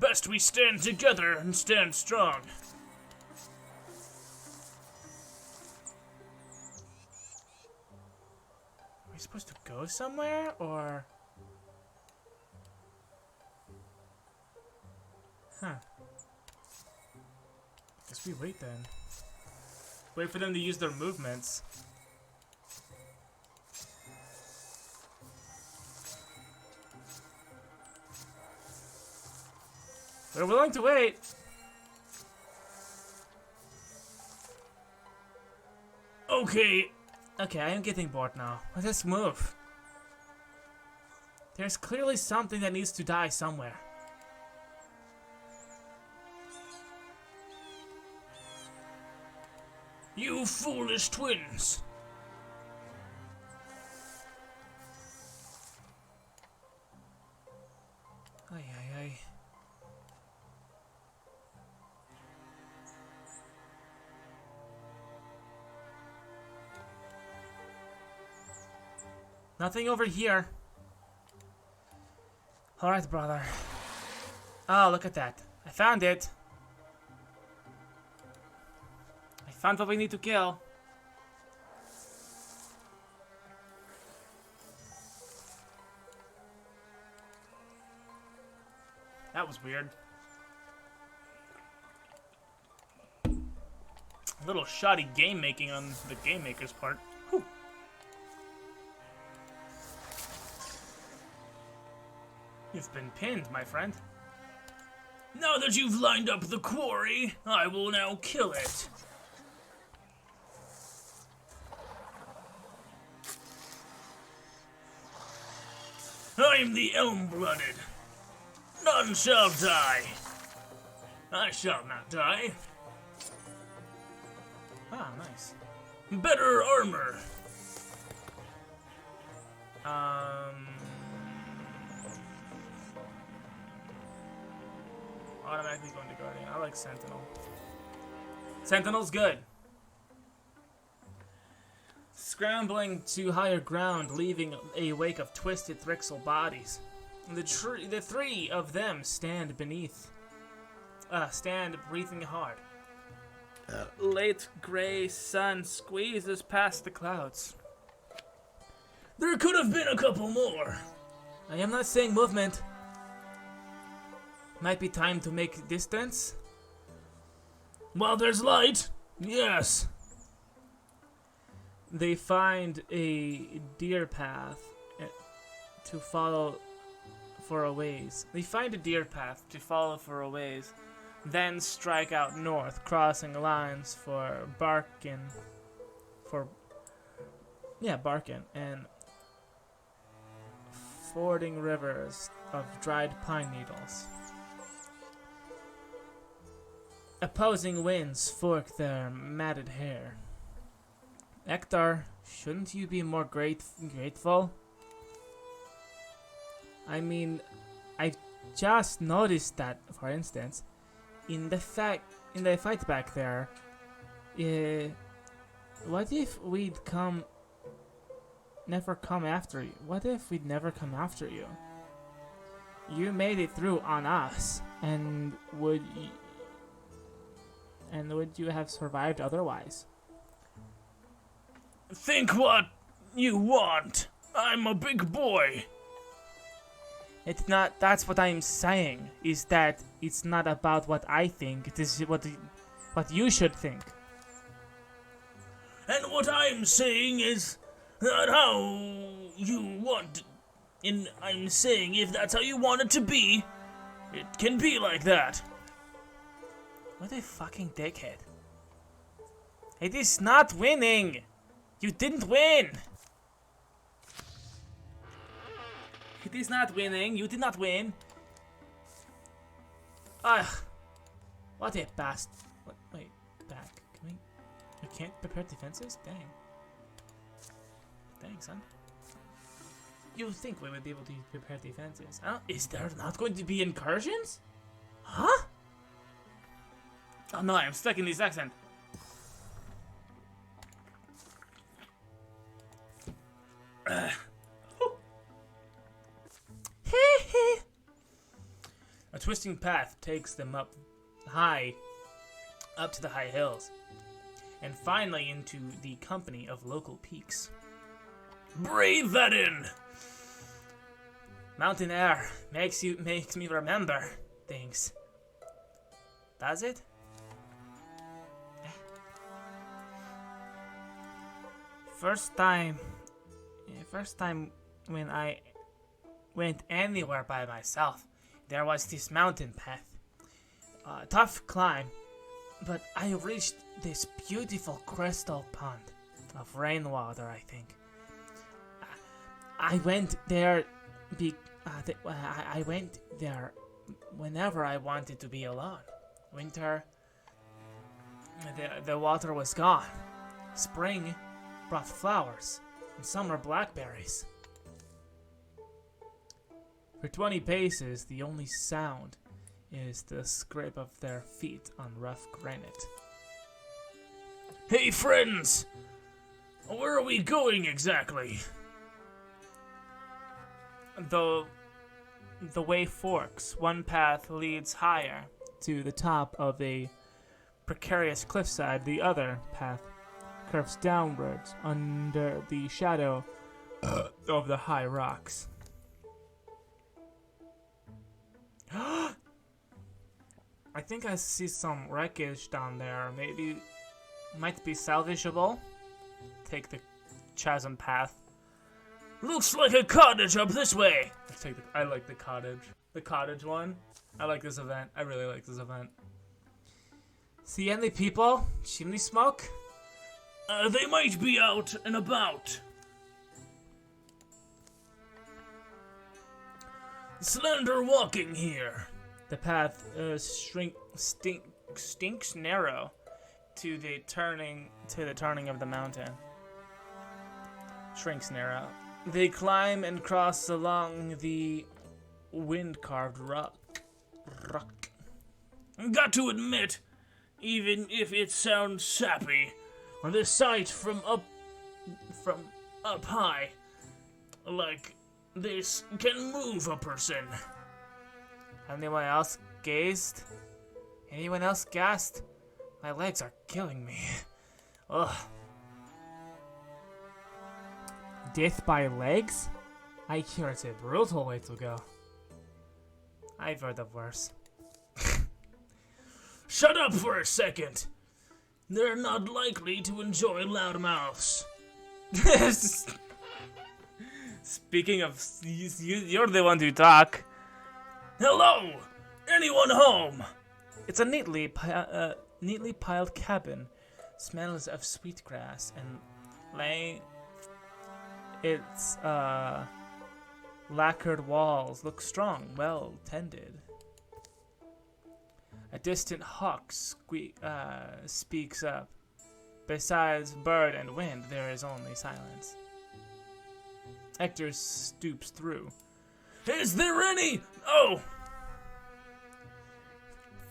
Best we stand together and stand strong. Are we supposed to go somewhere, or? Huh. Guess we wait then. Wait for them to use their movements. We're willing to wait. Okay. Okay, I am getting bored now. Let's move. There's clearly something that needs to die somewhere. You foolish twins. Ay, ay, ay. Nothing over here. Alright, brother. Oh, look at that. I found it. I found what we need to kill. That was weird. A little shoddy game making on the game maker's part. Whew. You've been pinned, my friend. Now that you've lined up the quarry, I will now kill it. I'm the Elm-Blooded. None shall die. I shall not die. Ah, nice. Better armor. Automatically going to Guardian. I like Sentinel. Sentinel's good. Scrambling to higher ground, leaving a wake of twisted Thrixel bodies. The three of them stand breathing hard. Late gray sun squeezes past the clouds. There could have been a couple more. I am not saying movement. Might be time to make distance. While there's light, yes. They find a deer path to follow for a ways. Then strike out north, crossing lines for Barkin, and fording rivers of dried pine needles. Opposing winds fork their matted hair. Ektar, shouldn't you be more grateful? I mean, I just noticed that, for instance, in the fight back there, what if we'd never come after you? What if we'd never come after you? You made it through on us, and would you have survived otherwise? Think what you want. I'm a big boy. It's not. That's what I'm saying. Is that it's not about what I think. It is what you should think. And what I'm saying is that how you want. And I'm saying if that's how you want it to be, it can be like that. What a fucking dickhead. It is not winning. You didn't win. It is not winning. You did not win. Ugh. What a bastard. Wait, back. Can we? We can't prepare defenses? Dang. Dang, son. You would think we would be able to prepare defenses. Is there not going to be incursions? Huh? Oh no, I'm stuck in this accent. twisting path takes them up to the high hills, and finally into the company of local peaks. Breathe that in! Mountain air makes me remember things. Does it? First time when I went anywhere by myself, there was this mountain path. Tough climb, but I reached this beautiful crystal pond of rainwater, I think. I went there I went there whenever I wanted to be alone. Winter, the water was gone. Spring brought flowers, and summer blackberries. For 20 paces, the only sound is the scrape of their feet on rough granite. Hey friends! Where are we going exactly? The way forks. One path leads higher to the top of a precarious cliffside. The other path curves downwards under the shadow of the high rocks. I think I see some wreckage down there. Maybe might be salvageable. Take the chasm path. Looks like a cottage up this way. I like the cottage. The cottage one. I like this event. I really like this event. See any people? Chimney smoke? They might be out and about. Slender walking here. The path stinks narrow to the turning of the mountain. Shrinks narrow. They climb and cross along the wind-carved rock. Got to admit, even if it sounds sappy, the sight from up high, like this, can move a person. Anyone else gazed? Anyone else gasped? My legs are killing me. Ugh. Death by legs? I hear it's a brutal way to go. I've heard of worse. Shut up for a second! They're not likely to enjoy loud mouths. Speaking of, you're the one to talk. Hello! Anyone home? It's a neatly piled cabin. Smells of sweetgrass and its lacquered walls look strong, well tended. A distant hawk speaks up. Besides bird and wind, there is only silence. Hector stoops through. Is there any? Oh!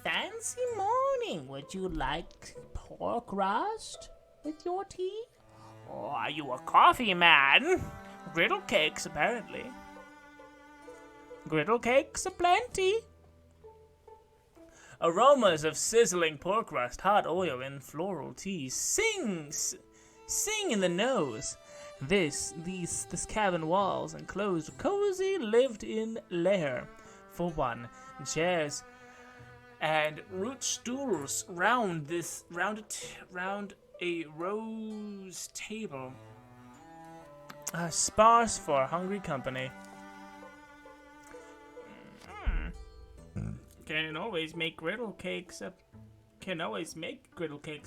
Fancy morning. Would you like pork roast with your tea? Or are you a coffee man? Griddle cakes, apparently. Griddle cakes aplenty. Aromas of sizzling pork rust, hot oil, and floral teas sing in the nose. This cabin walls enclosed a cozy lived-in lair. For one, chairs and root stools round a rose table, sparse for hungry company. Can always make griddle cakes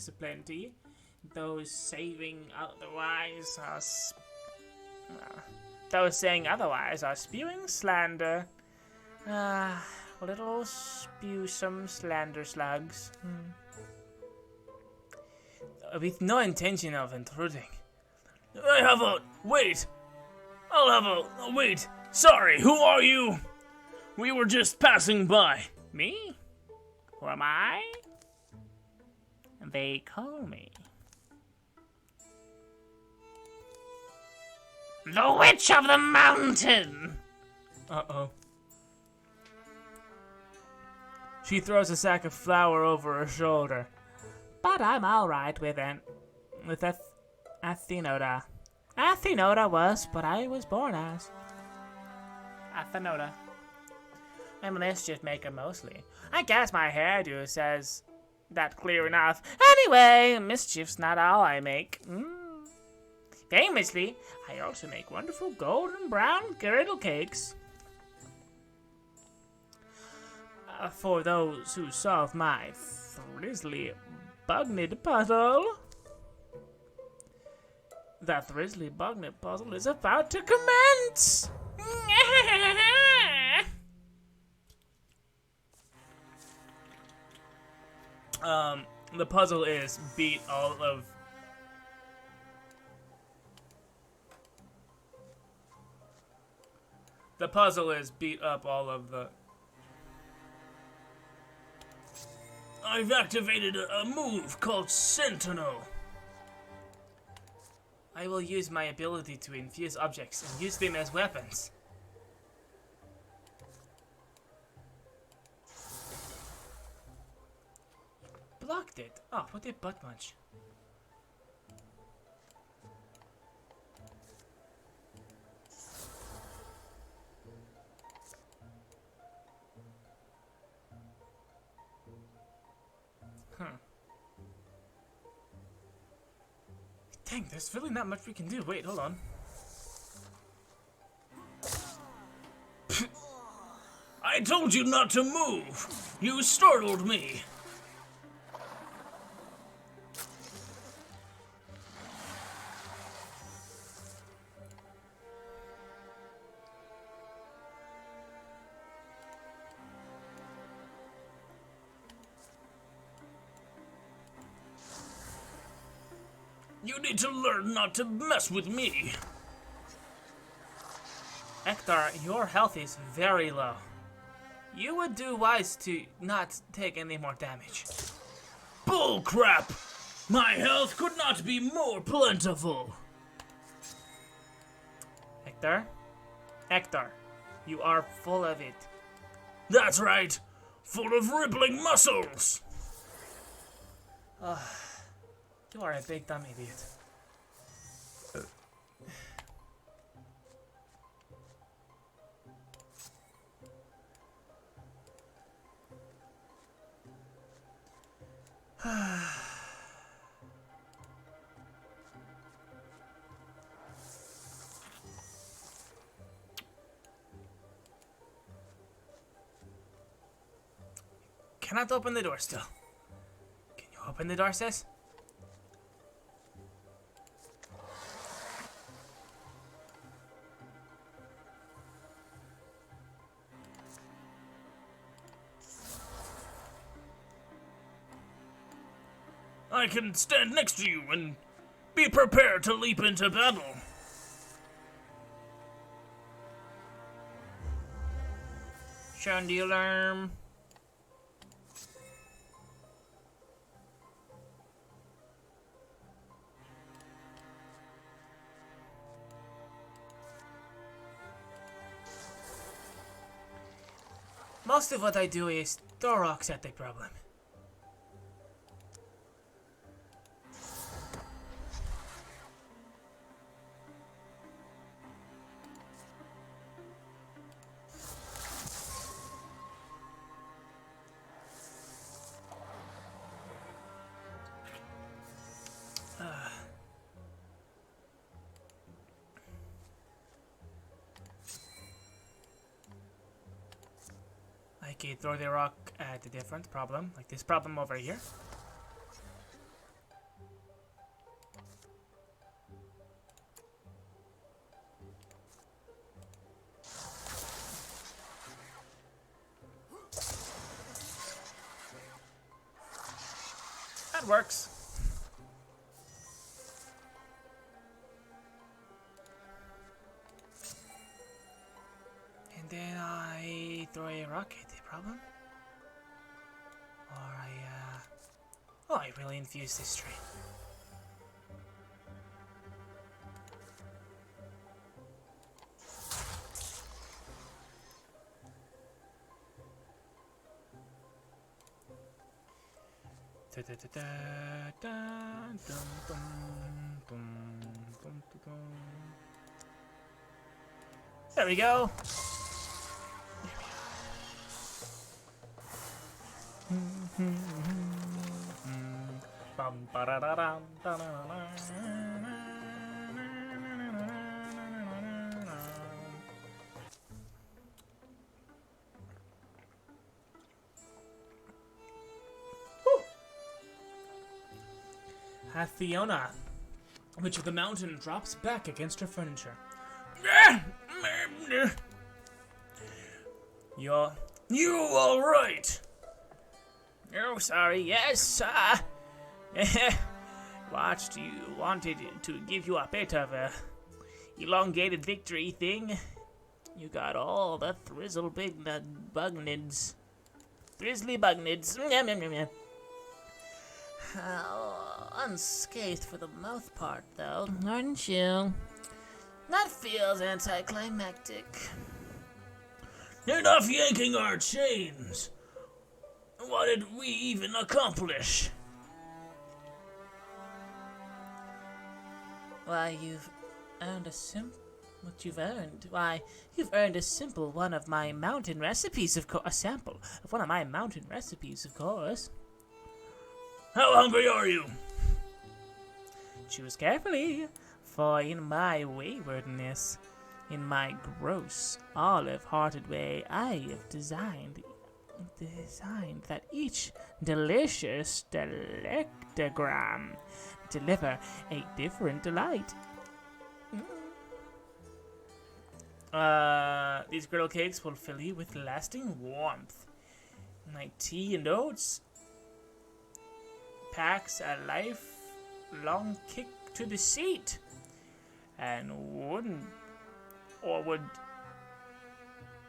aplenty. Those saying otherwise are spewing slander. Little spew some slander slugs. With no intention of intruding. Wait! Sorry, who are you? We were just passing by. Me? Who am I? They call me the Witch of the Mountain. Uh-oh. She throws a sack of flour over her shoulder. But I'm alright with Athenoda. Athenoda was what I was born as. Athenoda. I'm a mischief maker mostly. I guess my hairdo says that clear enough. Anyway, mischief's not all I make. Famously, I also make wonderful golden brown girdle cakes. For those who solve my Thrizzly Bugnid puzzle. The Thrizzly Bugnid puzzle is about to commence! The puzzle is beat all of... The puzzle is beat up all of the... I've activated a move called Sentinel. I will use my ability to infuse objects and use them as weapons. Blocked it. Oh, what did butt munch? Dang, there's really not much we can do. Wait, hold on. I told you not to move. You startled me. You need to learn not to mess with me. Hector, your health is very low. You would do wise to not take any more damage. Bull crap! My health could not be more plentiful. Hector? Hector, you are full of it. That's right. Full of rippling muscles. You are a big dumb idiot. Cannot open the door still. Can you open the door, sis? I can stand next to you and be prepared to leap into battle. Sound the alarm. Most of what I do is throw rocks at the problem. I can throw the rock at a different problem, like this problem over here. That works. And then I throw a rock at the problem. Or oh, I really infused this tree. There we go. Fiona, Witch of the Mountain, drops back against her furniture. You all right? Oh, sorry. Yes, watched you. Wanted to give you a bit of a elongated victory thing. You got all the thrizzle big bugnids. Thrizzly bugnids. Unscathed for the mouth part, though, aren't you? That feels anticlimactic. Enough yanking our chains! What did we even accomplish? Why, you've earned what you've earned? Why, you've earned a sample of one of my mountain recipes, of course. How hungry are you? Choose carefully, for in my waywardness, in my gross, olive-hearted way, I have designed that each delicious delectagram deliver a different delight. These griddle cakes will fill you with lasting warmth. My tea and oats packs a lifelong kick to the seat. And would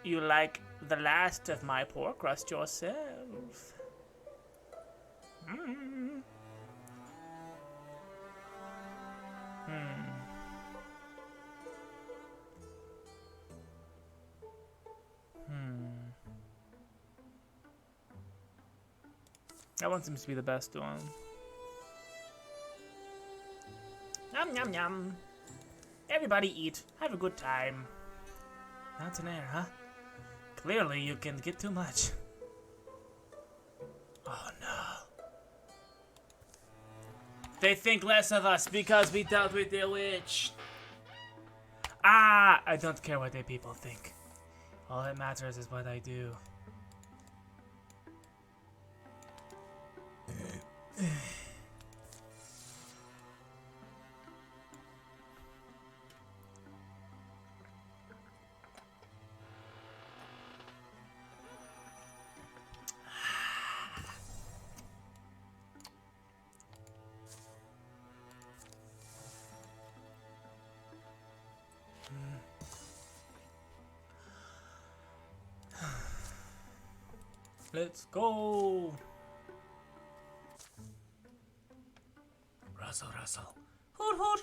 you like the last of my pork crust yourself? That one seems to be the best one. Yum, yum, yum. Everybody eat. Have a good time. Mountain air, huh? Clearly you can get too much. Oh no. They think less of us because we dealt with the witch. I don't care what the people think. All that matters is what I do. Let's go. Rustle, rustle. Hoot, hoot.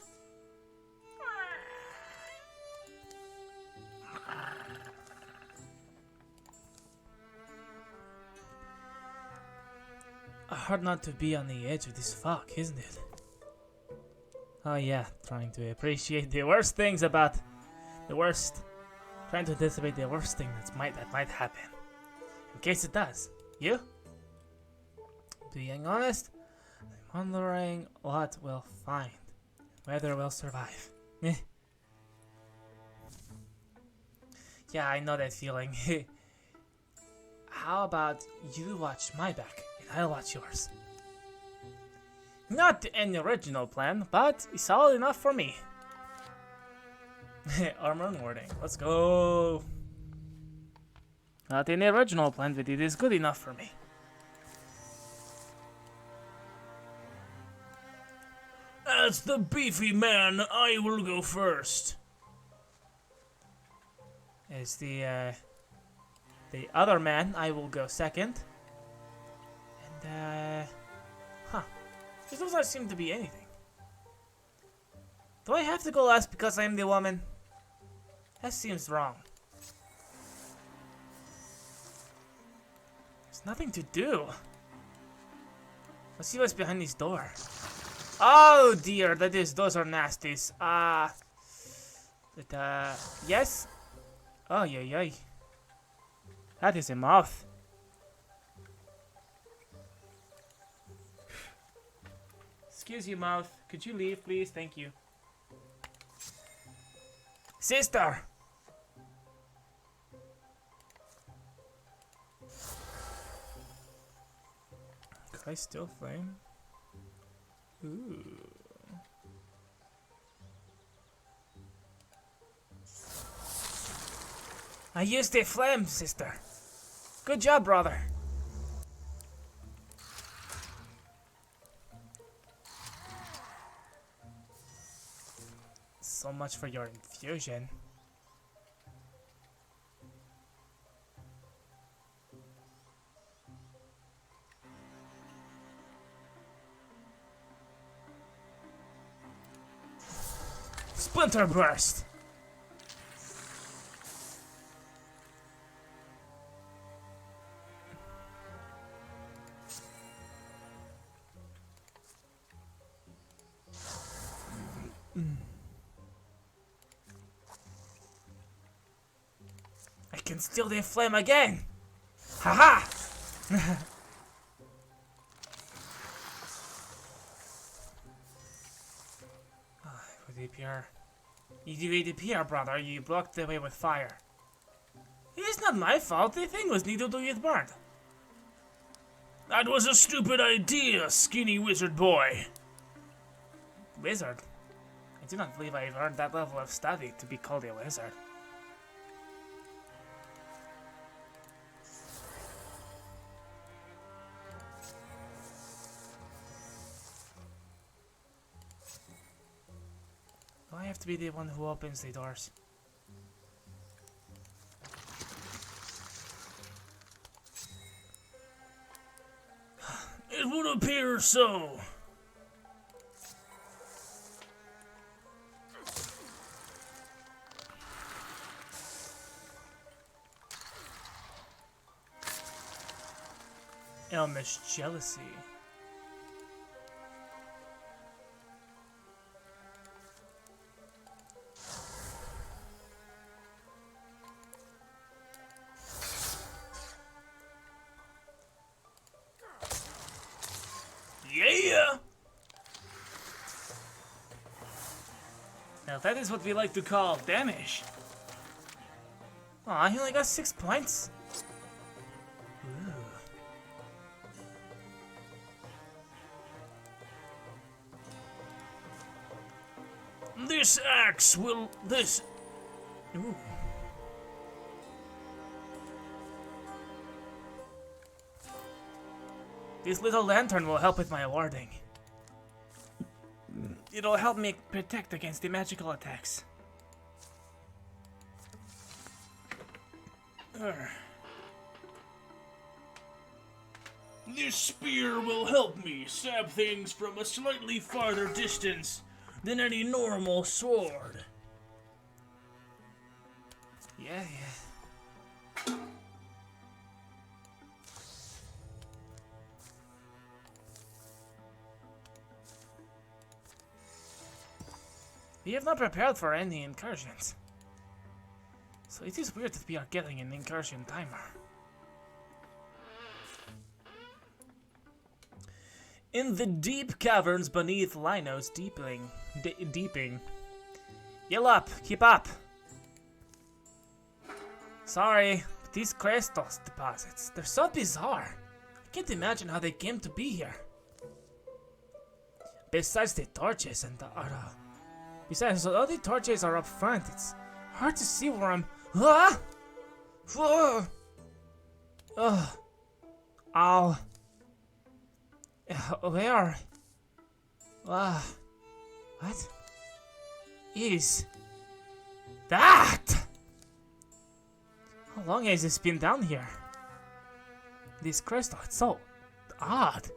Hard not to be on the edge of this fog, isn't it? Oh yeah, trying to appreciate the worst things about the worst. Trying to anticipate the worst thing that might happen. In case it does. You? Being honest, I'm wondering what we'll find. Whether we'll survive. Yeah, I know that feeling. How about you watch my back and I'll watch yours? Not an original plan, but solid enough for me. Armor and warding. Let's go. Not an original plan, but it is good enough for me. As the beefy man, I will go first. As the other man, I will go second. And, there does not seem to be anything. Do I have to go last because I'm the woman? That seems wrong. There's nothing to do. Let's see what's behind this door. Oh dear, those are nasties. Yes? Oh, yeah. That is a mouth. Excuse you, mouth. Could you leave, please? Thank you. Sister! Can I still flame? Ooh. I used a flame, sister. Good job, brother. So much for your infusion. Splinter burst. I can steal the flame again. Haha! You ADPR, brother. You blocked the way with fire. It is not my fault. The thing was needed to get burned. That was a stupid idea, skinny wizard boy. Wizard? I do not believe I have earned that level of study to be called a wizard. Do I have to be the one who opens the doors? It would appear so. Elmish jealousy. Yeah! Now that is what we like to call damage. Aw, he only got 6 points. Ooh. This axe will... Ooh. This little lantern will help with my warding. It'll help me protect against the magical attacks. This spear will help me stab things from a slightly farther distance than any normal sword. Yeah. We have not prepared for any incursions. So it is weird that we are getting an incursion timer. In the deep caverns beneath Lino's deeping. Yell up, keep up. Sorry, but these crystals deposits, they're so bizarre. I can't imagine how they came to be here. Besides the torches and Besides, all the torches are up front. It's hard to see where I'm. Ah! Ow. Where? What is that? How long has this been down here? This crystal, it's so odd.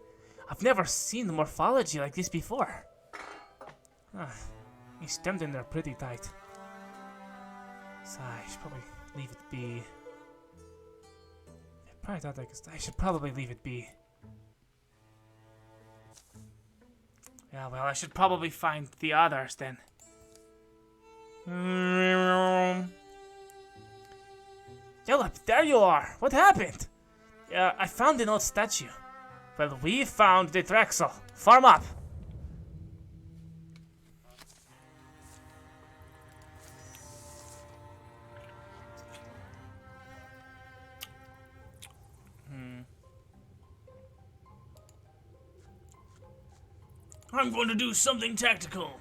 I've never seen morphology like this before. He's stemmed in there pretty tight. So I should probably leave it be. I should probably leave it be. Yeah, well, I should probably find the others then. Yelp, there you are. What happened? I found an old statue. Well, we found the Drexel. Farm up. I'm going to do something tactical.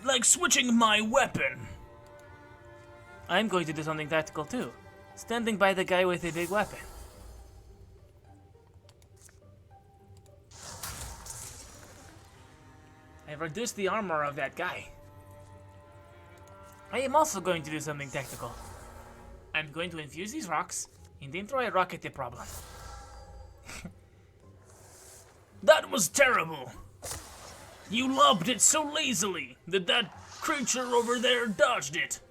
Like switching my weapon. I'm going to do something tactical too. Standing by the guy with a big weapon. I reduced the armor of that guy. I am also going to do something tactical. I'm going to infuse these rocks and then throw a rock at the problem. That was terrible. You lobbed it so lazily that that creature over there dodged it.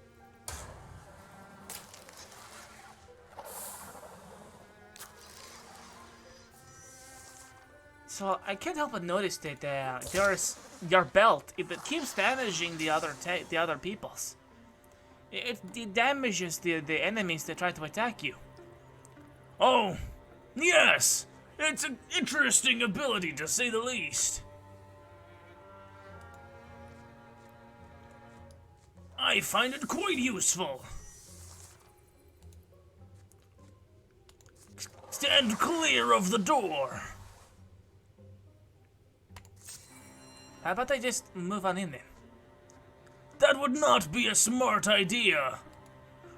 So I can't help but notice that your belt it keeps damaging the other peoples. It damages the enemies that try to attack you. Oh, yes. It's an interesting ability to say the least. I find it quite useful. Stand clear of the door. How about I just move on in then? That would not be a smart idea.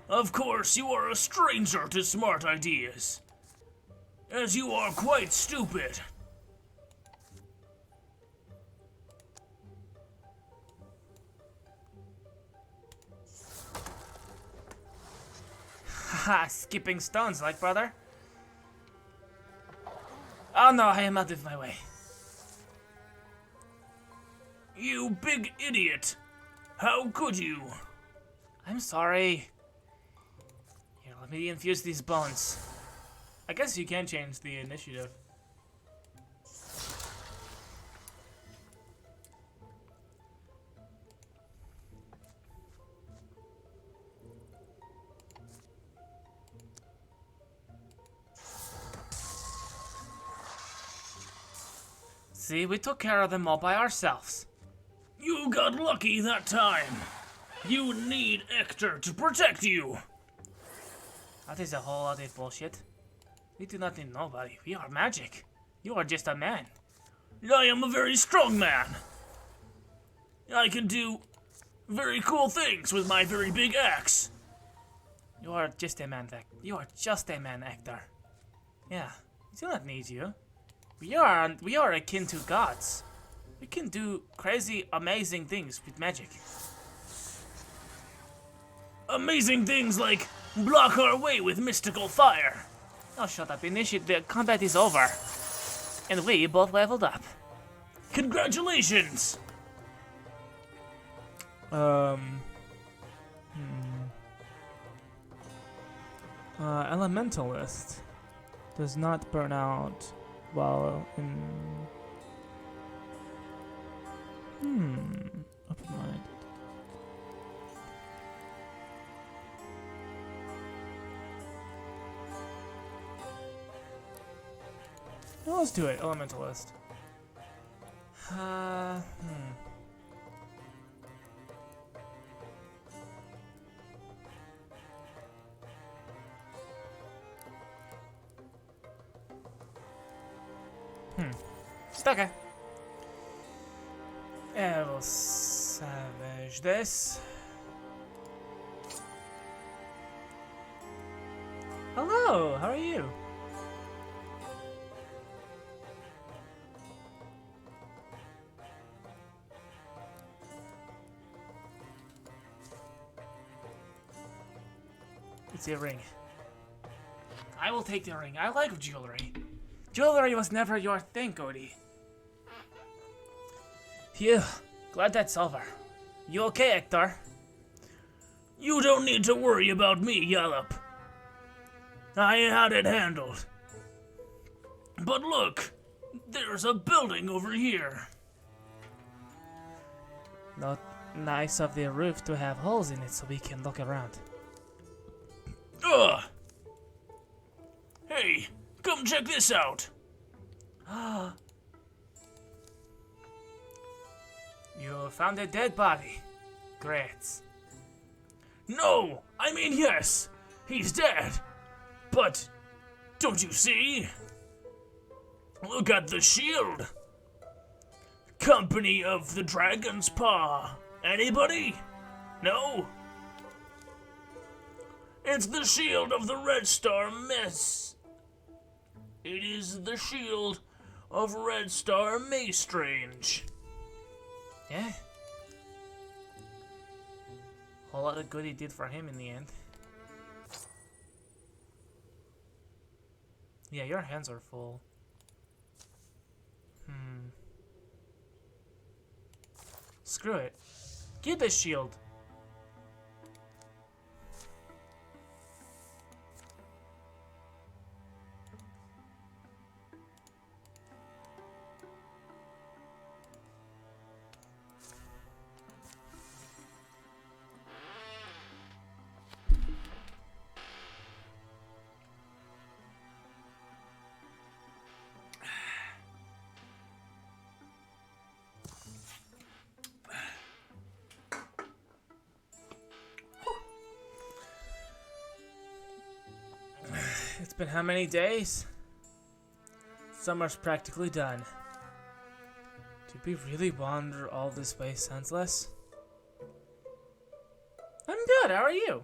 Of course, you are a stranger to smart ideas, as you are quite stupid. Haha, skipping stones like brother. Oh no, I am out of my way. You big idiot. How could you? I'm sorry. Here, let me infuse these bones. I guess you can change the initiative. See, we took care of them all by ourselves. You got lucky that time. You need Hector to protect you. That is a whole lot of bullshit. We do not need nobody. We are magic. You are just a man. I am a very strong man. I can do very cool things with my very big axe. You are just a man, You are just a man, Hector. Yeah, we do not need you. We are akin to gods. We can do crazy, amazing things with magic. Amazing things like block our way with mystical fire. Oh, shut up. The combat is over. And we both leveled up. Congratulations! Elementalist does not burn out while in... Open mind. Well, let's do it, Elementalist. It's okay. I will savage this. Hello, how are you? It's a ring. I will take the ring. I like jewelry. Jewelry was never your thing, Cody. Phew. Glad that's over. You okay, Hector? You don't need to worry about me, Yallop. I had it handled. But look, there's a building over here. Not nice of the roof to have holes in it so we can look around. Ugh! Hey, come check this out! You found a dead body. Great. No! I mean, yes! He's dead! But, don't you see? Look at the shield! Company of the Dragon's Paw. Anybody? No? It's the shield of the Red Star Mess. It is the shield of Red Star Maystrange. Yeah. Whole lot of good he did for him in the end. Yeah, your hands are full. Screw it. Get the shield. It's been how many days? Summer's practically done. Did we really wander all this way senseless? I'm good, how are you?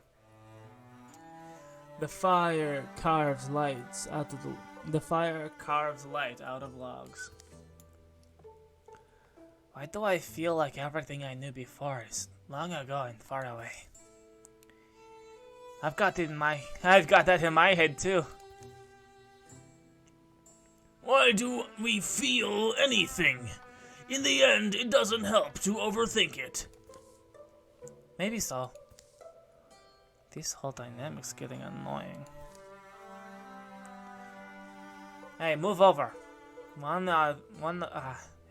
The fire carves light out of logs. Why do I feel like everything I knew before is long ago and far away? I've got that in my head too. Why do we feel anything? In the end, it doesn't help to overthink it. Maybe so. This whole dynamic's getting annoying. Hey, move over.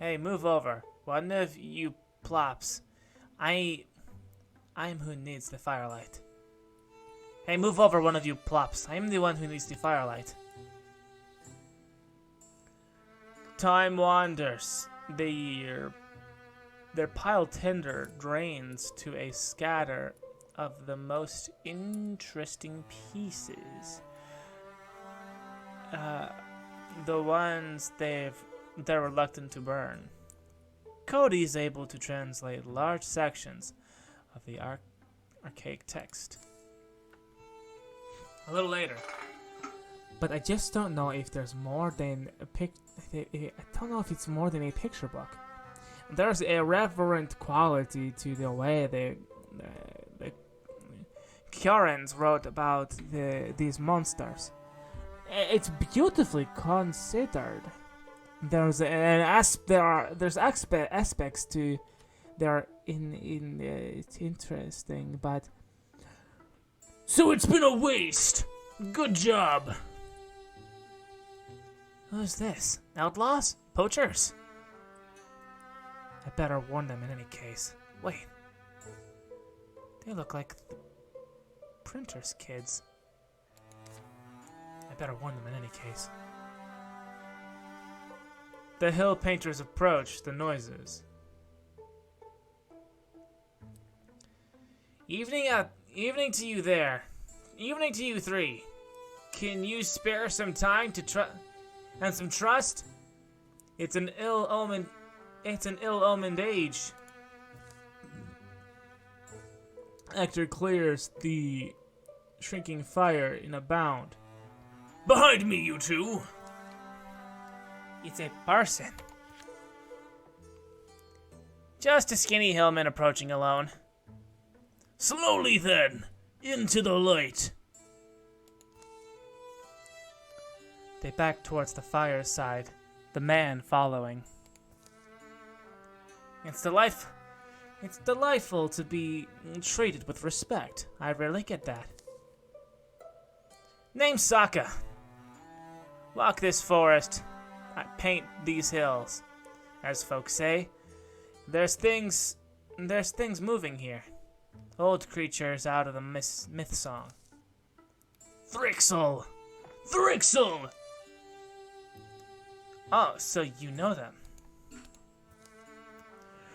Hey, move over. One of you plops. I'm who needs the firelight. Hey, move over, one of you plops. I'm the one who needs the firelight. Time wanders. Their pile tender drains to a scatter of the most interesting pieces. The ones they're reluctant to burn. Cody's able to translate large sections of the archaic text. A little later. But I just don't know if there's more than I don't know if it's more than a picture book. There's a reverent quality to the way the Kjorans wrote about these monsters. It's beautifully considered. There's aspects to it's interesting, but so it's been a waste. Good job. Who's this? Outlaws? Poachers? I better warn them in any case. Wait. They look like the printer's kids. I better warn them in any case. The hill painters approach the noises. Evening to you there. Evening to you three. Can you spare some time to and some trust? It's an ill-omened age. Hector clears the shrinking fire in a bound. Behind me, you two. It's a person. Just a skinny hillman approaching alone. Slowly then, into the light. They back towards the fireside, the man following. It's delightful to be treated with respect. I rarely get that. Name's Sokka. Walk this forest. I paint these hills. As folks say, there's things There's things moving here. Old creatures out of the myth song. Thrixel! Thrixel! Oh, so you know them.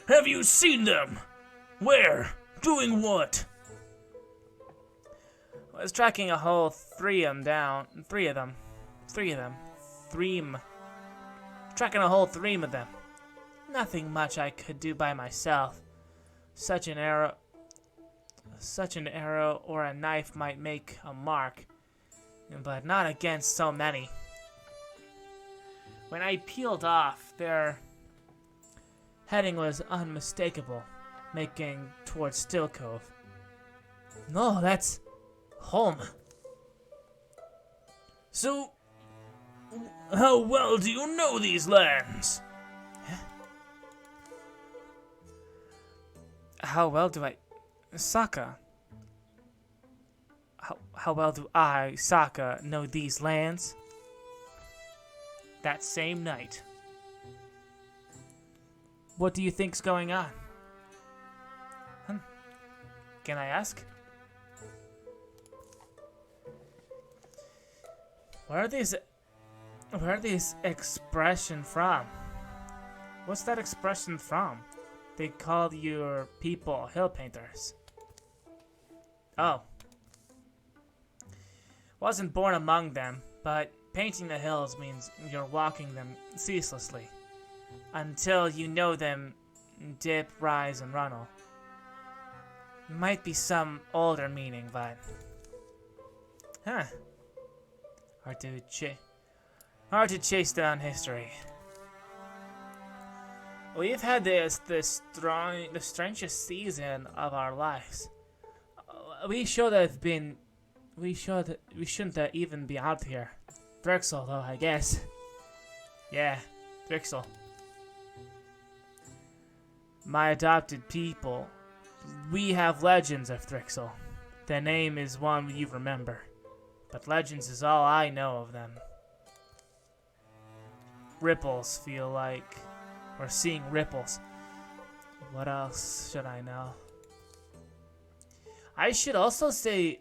Have you seen them? Where? Doing what? I was tracking a whole three of them. Tracking a whole threem of them. Nothing much I could do by myself. Such an arrow or a knife might make a mark, but not against so many. When I peeled off, their heading was unmistakable, making towards Still Cove. No, that's home. So, how well do you know these lands? How well do I... Sokka. How well do I, Sokka, know these lands? That same night. What do you think's going on? Can I ask? Where are these expression from? What's that expression from? They call your people hill painters. Oh. Wasn't born among them, but painting the hills means you're walking them ceaselessly. Until you know them dip, rise, and runnel. Might be some older meaning, but... Huh. Hard to chase down history. We've had the strangest season of our lives. We shouldn't even be out here. Thrixel, though, I guess. Yeah, Thrixel. My adopted people. We have legends of Thrixel. The name is one you remember. But legends is all I know of them. Ripples feel like... We're seeing ripples. What else should I know? I should also say,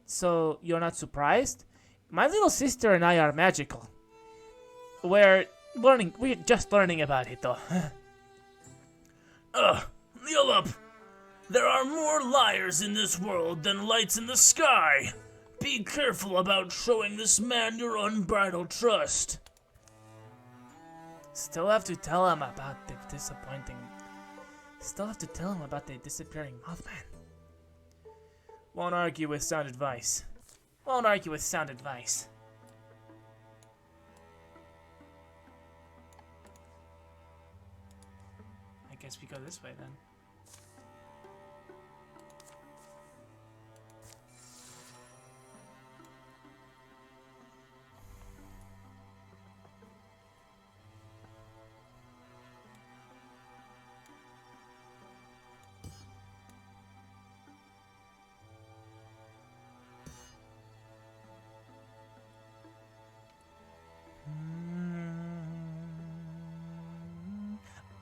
so you're not surprised? My little sister and I are magical. We're just learning about it though. Kneel up! There are more liars in this world than lights in the sky! Be careful about showing this man your unbridled trust. Still have to tell him about the disappearing Mothman. Won't argue with sound advice. I guess we go this way then.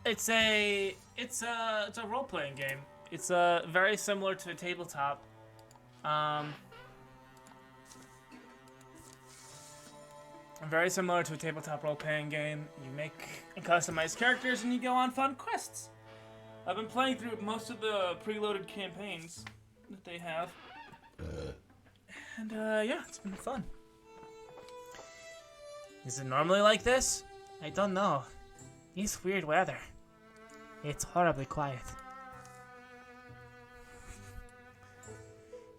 It's a role-playing game. It's very similar to a tabletop. Very similar to a tabletop role-playing game. You make and customize characters and you go on fun quests. I've been playing through most of the preloaded campaigns that they have. And yeah, it's been fun. Is it normally like this? I don't know. It's weird weather. It's horribly quiet.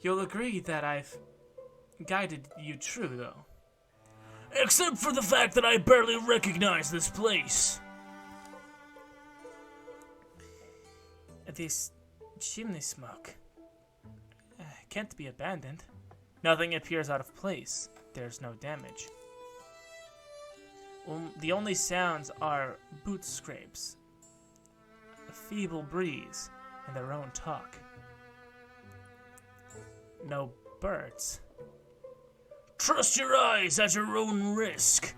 You'll agree that I've guided you true, though. Except for the fact that I barely recognize this place. This chimney smoke can't be abandoned. Nothing appears out of place. There's no damage. The only sounds are boot scrapes, a feeble breeze, and their own talk. No birds. Trust your eyes at your own risk.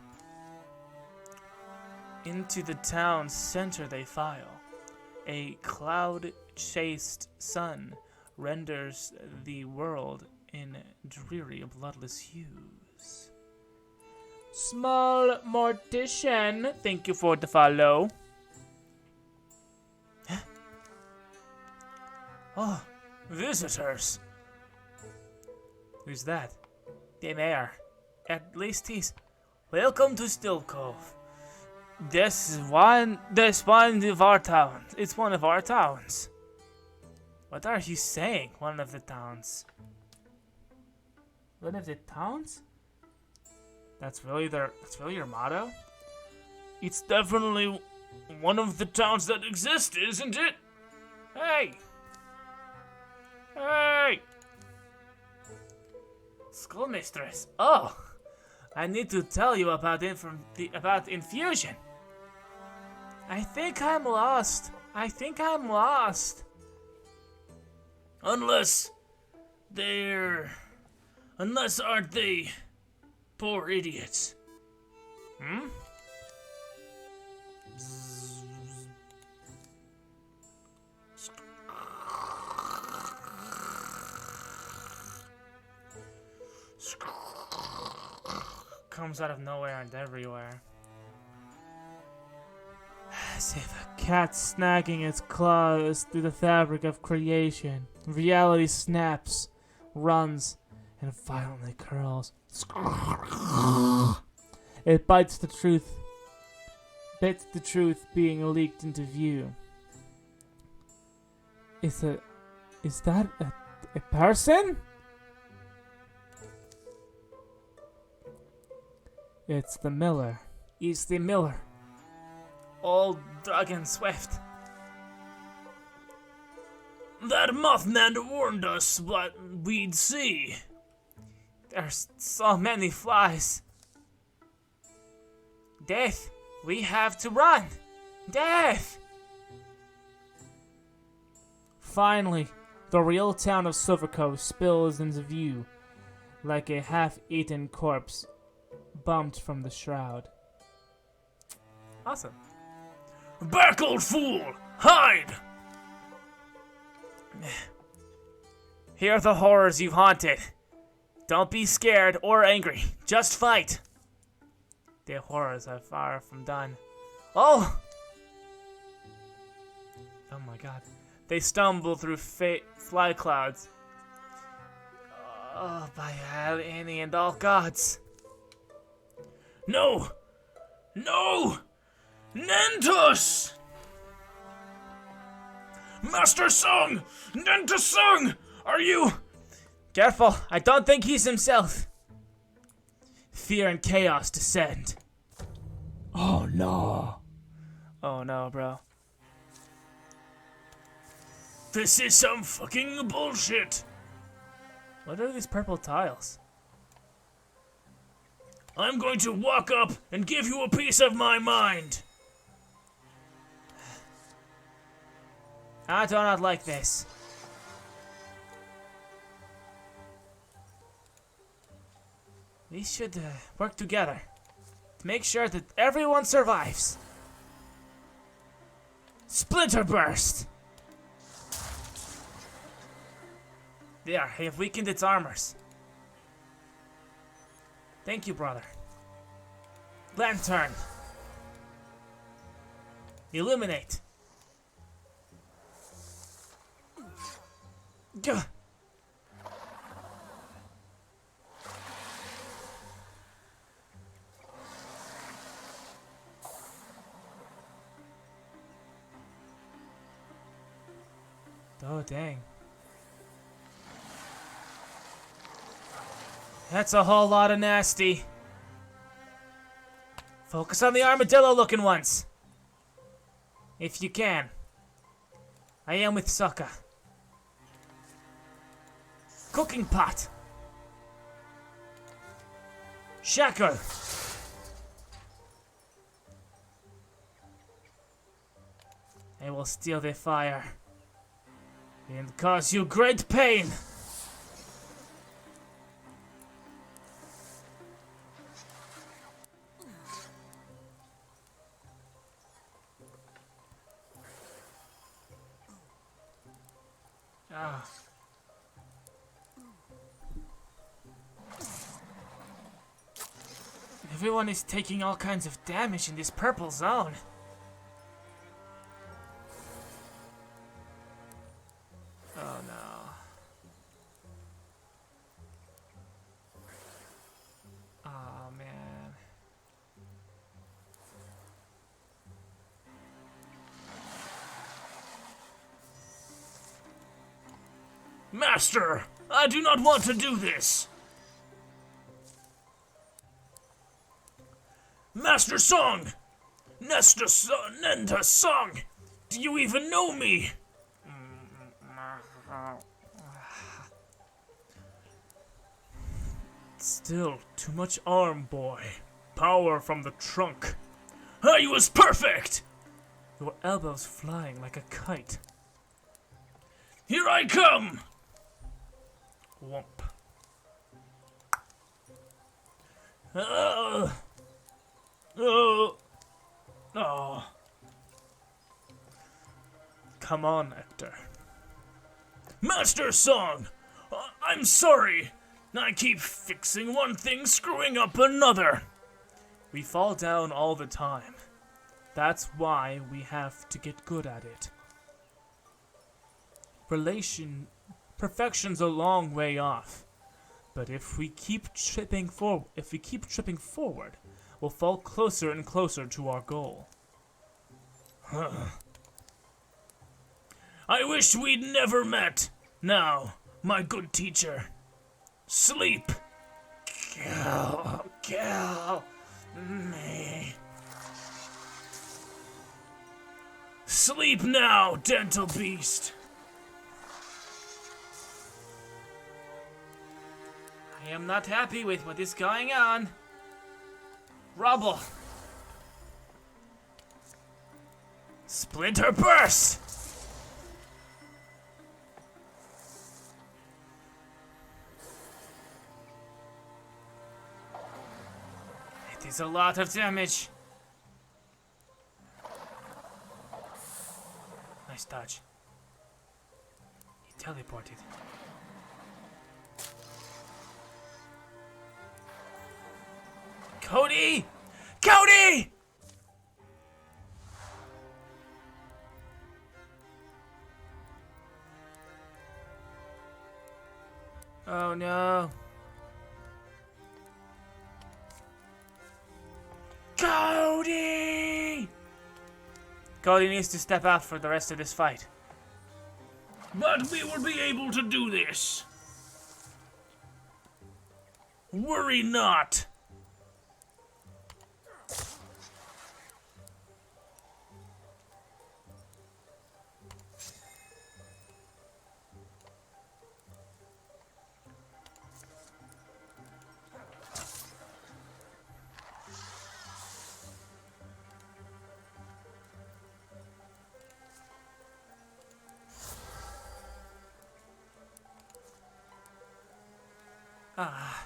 Into the town's center they file. A cloud-chased sun renders the world in dreary, bloodless hues. Small mortician, thank you for the follow. Oh, visitors. Who's that? The mayor. At least he's... Welcome to Still Cove. This one of our towns. It's one of our towns. What are you saying? One of the towns. One of the towns? That's really your motto? It's definitely one of the towns that exist, isn't it? Hey! Hey! Schoolmistress. Oh! I need to tell you about infusion. I think I'm lost. Unless aren't they poor idiots? Hmm? Comes out of nowhere and everywhere. As if a cat snagging its claws through the fabric of creation. Reality snaps, runs, and violently curls. It bites the truth being leaked into view. Is that a person? It's the miller. He's the miller. Old Dragon Swift. That Mothman warned us what we'd see. There's so many flies. Death, we have to run. Death! Finally, the real town of Silvercoast spills into view, like a half-eaten corpse bumped from the shroud. Awesome. Back, old fool! Hide! Here are the horrors you've haunted. Don't be scared or angry. Just fight. The horrors are far from done. Oh! Oh my god. They stumble through fly clouds. Oh, by Annie and all gods. No! No! Nentus! Master Sung! Nentus Sung! Are you... Careful, I don't think he's himself. Fear and chaos descend. Oh no. Oh no, bro. This is some fucking bullshit. What are these purple tiles? I'm going to walk up and give you a piece of my mind. I do not like this. We should work together to make sure that everyone survives. Splinter burst! There, I have weakened its armors. Thank you, brother. Lantern. Illuminate. Gah. Oh, dang. That's a whole lot of nasty. Focus on the armadillo-looking ones. If you can. I am with Sokka. Cooking pot. Shackle. I will steal the fire and cause you great pain. Ah. Everyone is taking all kinds of damage in this purple zone. Oh no. Oh man. Master, I do not want to do this. Master Song! Nenda Song! Do you even know me? Still, too much arm, boy. Power from the trunk. I was perfect! Your elbow's flying like a kite. Here I come! Whomp. Oh. Come on, Hector. Master Song! I'm sorry. I keep fixing one thing, screwing up another. We fall down all the time. That's why we have to get good at it. Perfection's a long way off. But if we keep tripping forward, we'll fall closer and closer to our goal. I wish we'd never met. Now, my good teacher, sleep. Kill me. Sleep now, dental beast. I am not happy with what is going on. Rubble. Splinter burst. It is a lot of damage. Nice dodge. He teleported. Cody! Cody! Oh no. Cody! Cody needs to step out for the rest of this fight. But we will be able to do this. Worry not. Ah.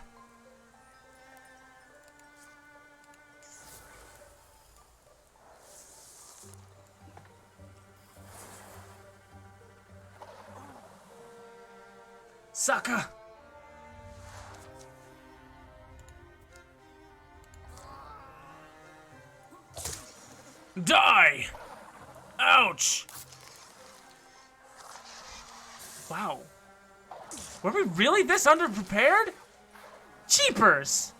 Sucker! Die! Ouch! Wow. Were we really this underprepared? Cheapers!